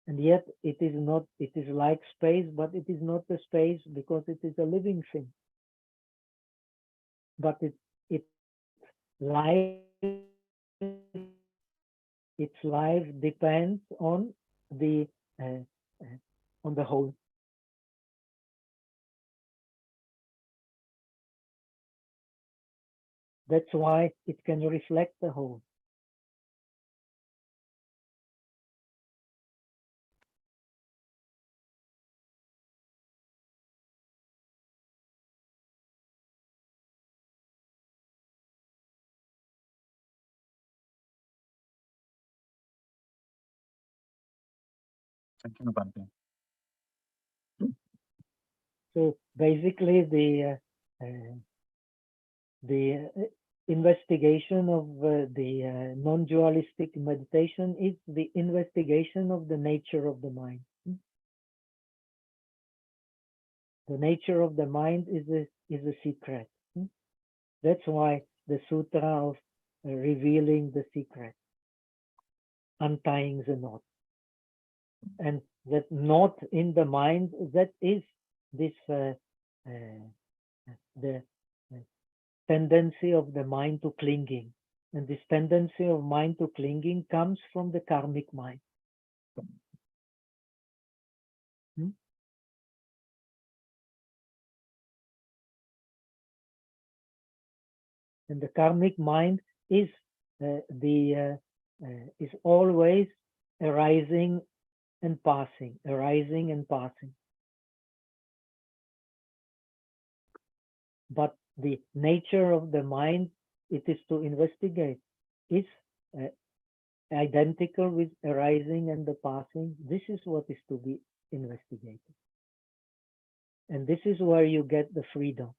And yet it is not, it is like space, but it is not the space because it is a living thing. But its life depends on the whole. That's why it can reflect the whole. Thank you, Bhante. So basically, the investigation of the non-dualistic meditation is the investigation of the nature of the mind. The nature of the mind is a secret. That's why the Sutra of revealing the secret, untying the knot. And that knot in the mind, that is this the tendency of the mind to clinging. And this tendency of mind to clinging comes from the karmic mind. And the karmic mind is is always arising and passing, arising and passing. But the nature of the mind, it is to investigate, is identical with arising and the passing. This is what is to be investigated. And this is where you get the freedom.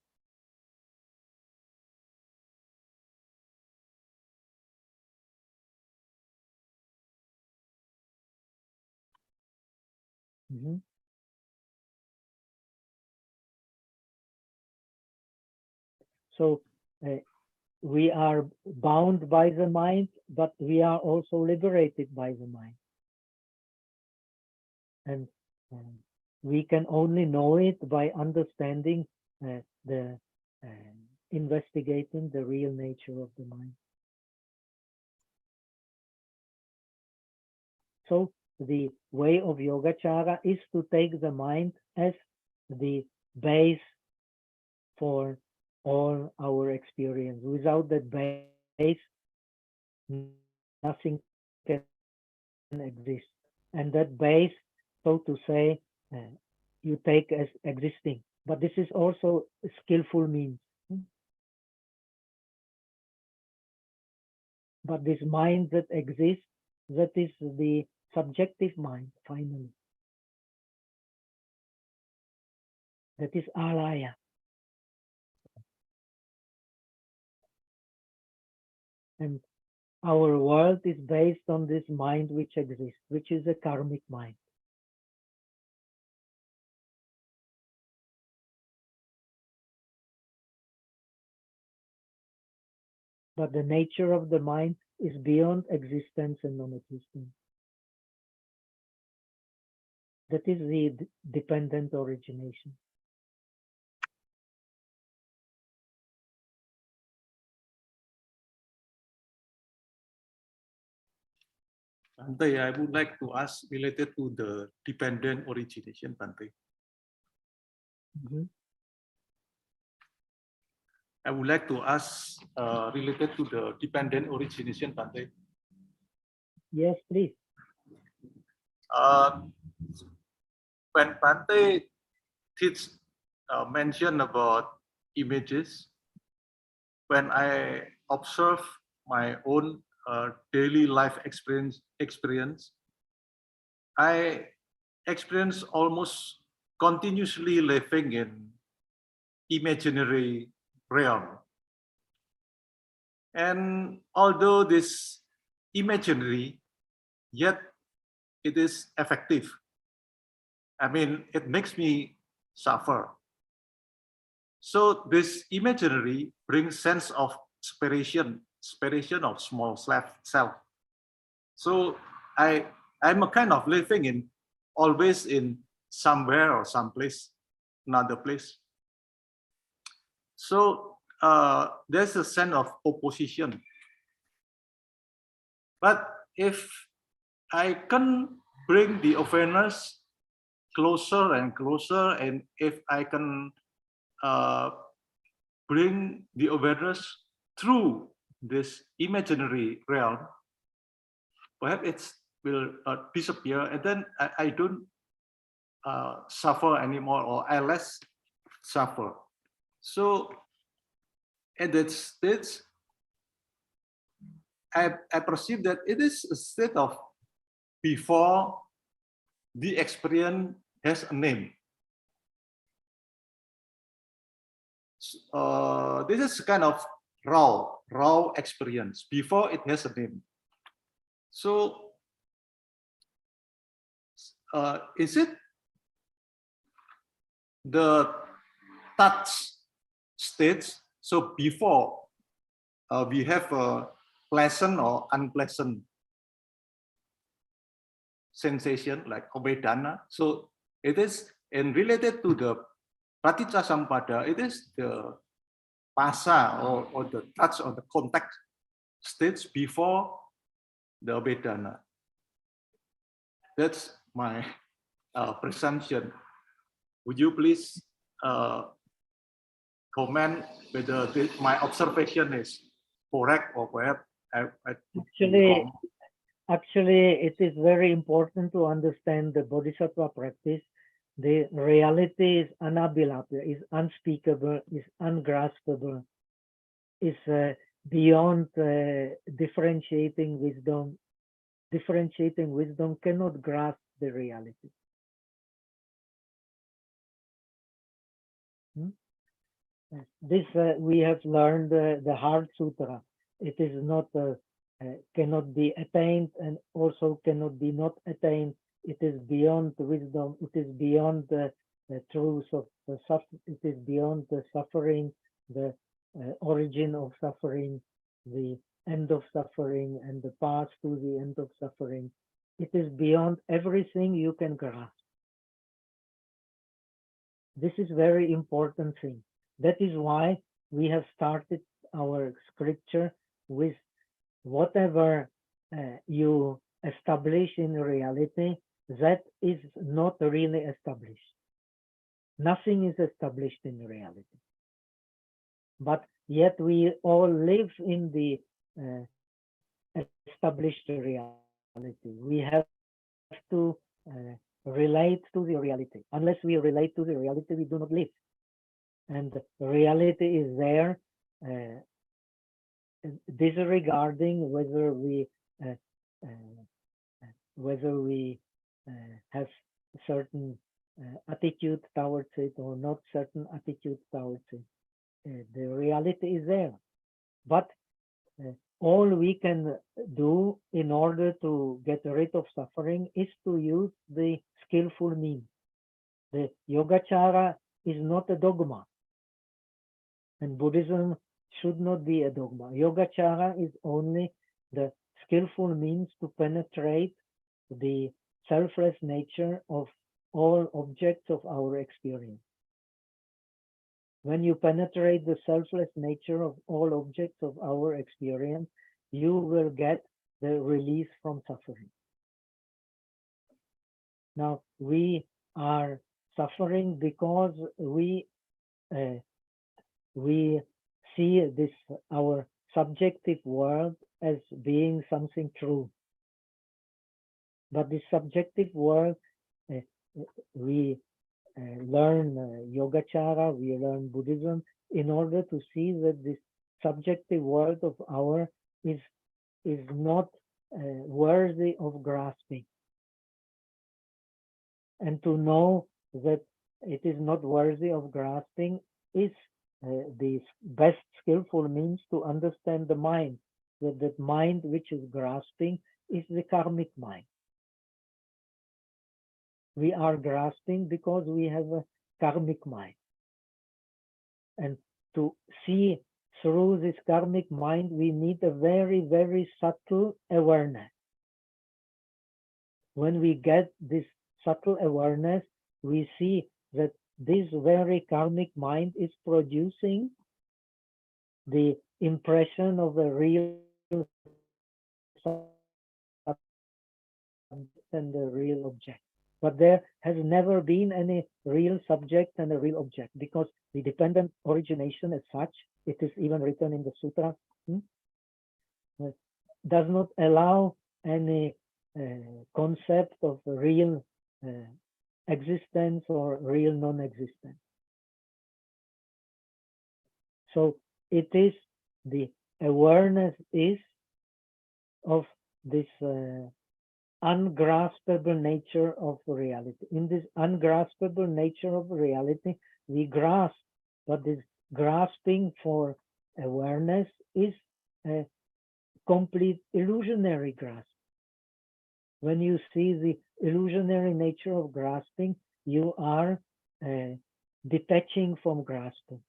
So we are bound by the mind, but we are also liberated by the mind. And we can only know it by understanding investigating the real nature of the mind. So the way of Yogacara is to take the mind as the base for all our experience. Without that base, nothing can exist. And that base, so to say, you take as existing. But this is also a skillful means. But this mind that exists, that is the subjective mind, finally. That is alaya. And our world is based on this mind which exists, which is a karmic mind. But the nature of the mind is beyond existence and non-existence. That is the dependent origination. Bhante, I would like to ask related to the dependent origination, Bhante. I would like to ask related to the dependent origination, Bhante. Yes, please. When Bhante mentioned about images, when I observe my own daily life experience, I experience almost continuously living in imaginary realm. And although this imaginary, yet it is effective. I mean, it makes me suffer. So this imaginary brings sense of aspiration of small self. So I'm a kind of living in always in somewhere or someplace, another place. So there's a sense of opposition. But if I can bring the awareness closer and closer, and if I can bring the awareness through this imaginary realm, perhaps it will disappear, and then I don't suffer anymore, or I less suffer. So at that stage, I perceive that it is a state of before the experience has a name. This is kind of raw experience before it has a name. So is it the touch states. So before we have a pleasant or unpleasant sensation like Vedana. So it is, and related to the Praticca Sampada, it is the pasa or the touch or the contact states before the Vedana. That's my presumption. Would you please comment whether my observation is correct or perhaps Actually, it is very important to understand the Bodhisattva practice. The reality is unabhilapya, is unspeakable, is ungraspable, is beyond differentiating wisdom. Differentiating wisdom cannot grasp the reality. This we have learned the Heart Sutra. It is not cannot be attained and also cannot be not attained. It is beyond wisdom. It is beyond the truth of the suffering. It is beyond the suffering, the origin of suffering, the end of suffering, and the path to the end of suffering. It is beyond everything you can grasp. This is very important thing. That is why we have started our scripture with whatever you establish in reality, that is not really established. Nothing is established in reality. But yet we all live in the established reality. We have to relate to the reality. Unless we relate to the reality, we do not live. And reality is there, disregarding whether we have certain attitude towards it or not certain attitude towards it. The reality is there, but all we can do in order to get rid of suffering is to use the skillful means. The Yogacara is not a dogma, and Buddhism should not be a dogma. Yogacara is only the skillful means to penetrate the selfless nature of all objects of our experience. When you penetrate the selfless nature of all objects of our experience, you will get the release from suffering. Now, we are suffering because we see this, our subjective world, as being something true. But this subjective world, we learn Yogacara, we learn Buddhism in order to see that this subjective world of ours is not worthy of grasping. And to know that it is not worthy of grasping is the best skillful means to understand the mind, that mind which is grasping is the karmic mind. We are grasping because we have a karmic mind. And to see through this karmic mind, we need a very, very subtle awareness. When we get this subtle awareness, we see that this very karmic mind is producing the impression of a real and a real object. But there has never been any real subject and a real object, because the dependent origination as such, it is even written in the Sutra, does not allow any concept of real existence or real non-existence. So it is the awareness is of this ungraspable nature of reality. In this ungraspable nature of reality, we grasp, but this grasping for awareness is a complete illusionary grasp. When you see the illusionary nature of grasping, you are detaching from grasping.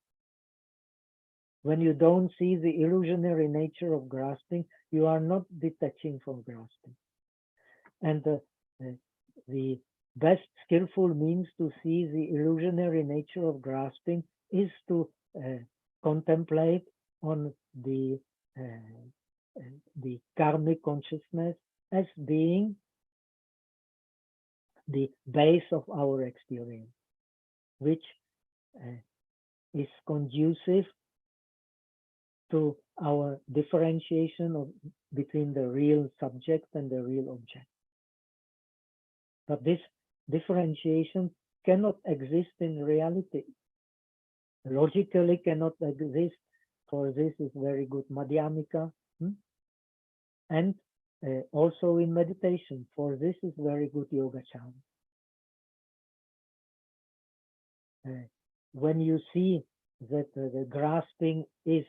When you don't see the illusionary nature of grasping, you are not detaching from grasping. And the best skillful means to see the illusionary nature of grasping is to contemplate on the karmic consciousness as being the base of our experience, which is conducive to our differentiation between the real subject and the real object. But this differentiation cannot exist in reality. Logically cannot exist. For this is very good Madhyamika. And also in meditation, for this is very good Yogacara. When you see that the grasping is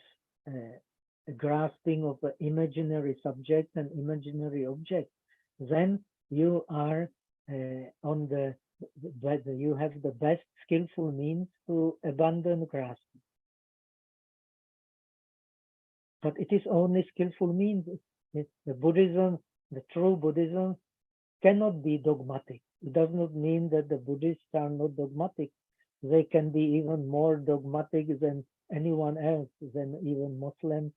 a grasping of an imaginary subject and imaginary object, then you are on you have the best skillful means to abandon grasping. But it is only skillful means. The Buddhism, the true Buddhism, cannot be dogmatic. It does not mean that the Buddhists are not dogmatic. They can be even more dogmatic than anyone else, than even Muslims.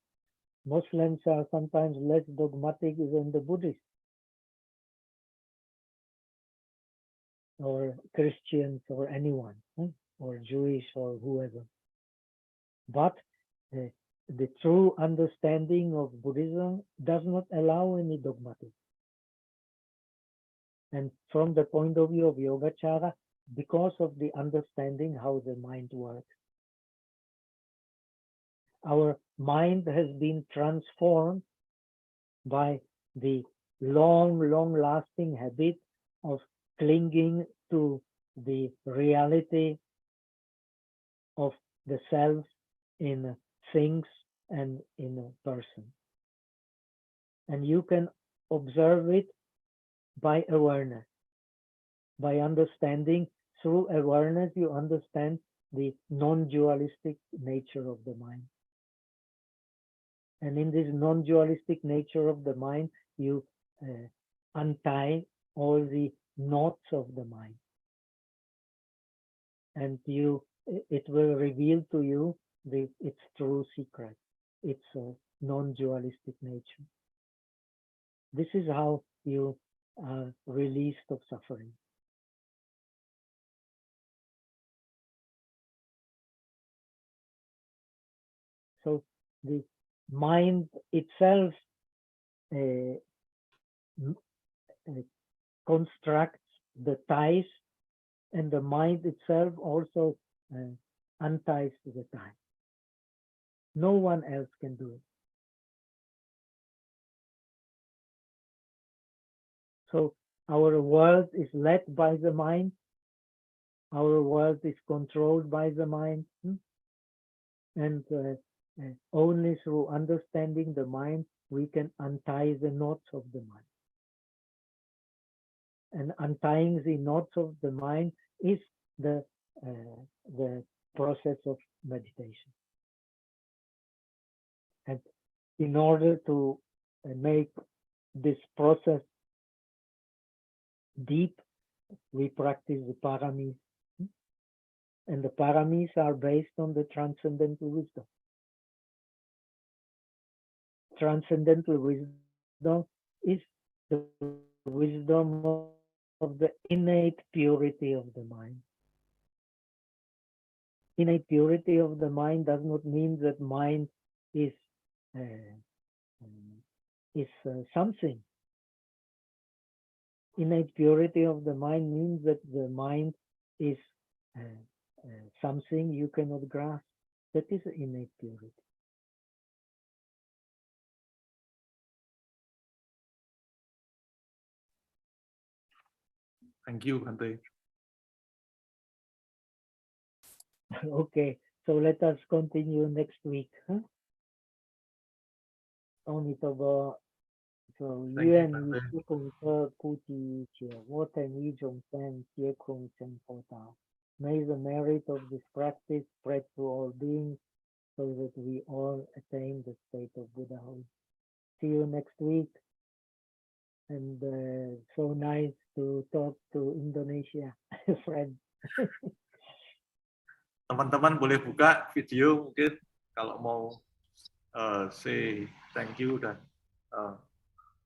Muslims are sometimes less dogmatic than the Buddhists, or Christians, or anyone, or Jewish, or whoever. But the true understanding of Buddhism does not allow any dogmatic. And from the point of view of Yogacara, because of the understanding how the mind works, our mind has been transformed by the long-lasting habit of clinging to the reality of the self in things and in a person. And you can observe it by awareness. By understanding, through awareness, you understand the non-dualistic nature of the mind. And in this non-dualistic nature of the mind, you untie all the knots of the mind. And it will reveal to you its true secret, its non-dualistic nature. This is how you are released of suffering. So the mind itself constructs the ties, and the mind itself also unties the tie. No one else can do it. So our world is led by the mind. Our world is controlled by the mind. And only through understanding the mind, we can untie the knots of the mind. And untying the knots of the mind is the process of meditation. And in order to make this process deep, we practice the paramis. And the paramis are based on the transcendental wisdom. Transcendental wisdom is the wisdom of the innate purity of the mind. Innate purity of the mind does not mean that mind is something. Innate purity of the mind means that the mind is something you cannot grasp. That is innate purity. Thank you, Bhante. Okay, so let us continue next week. Oktober. So Thank you, 愿 Bhante. 以此功德，故知一切，我等一众生皆空成佛道。May the merit of this practice spread to all beings so that we all attain the state of Buddhahood. See you next week. And so nice to talk to Indonesia, friend. Teman-teman boleh buka video mungkin kalau mau say thank you dan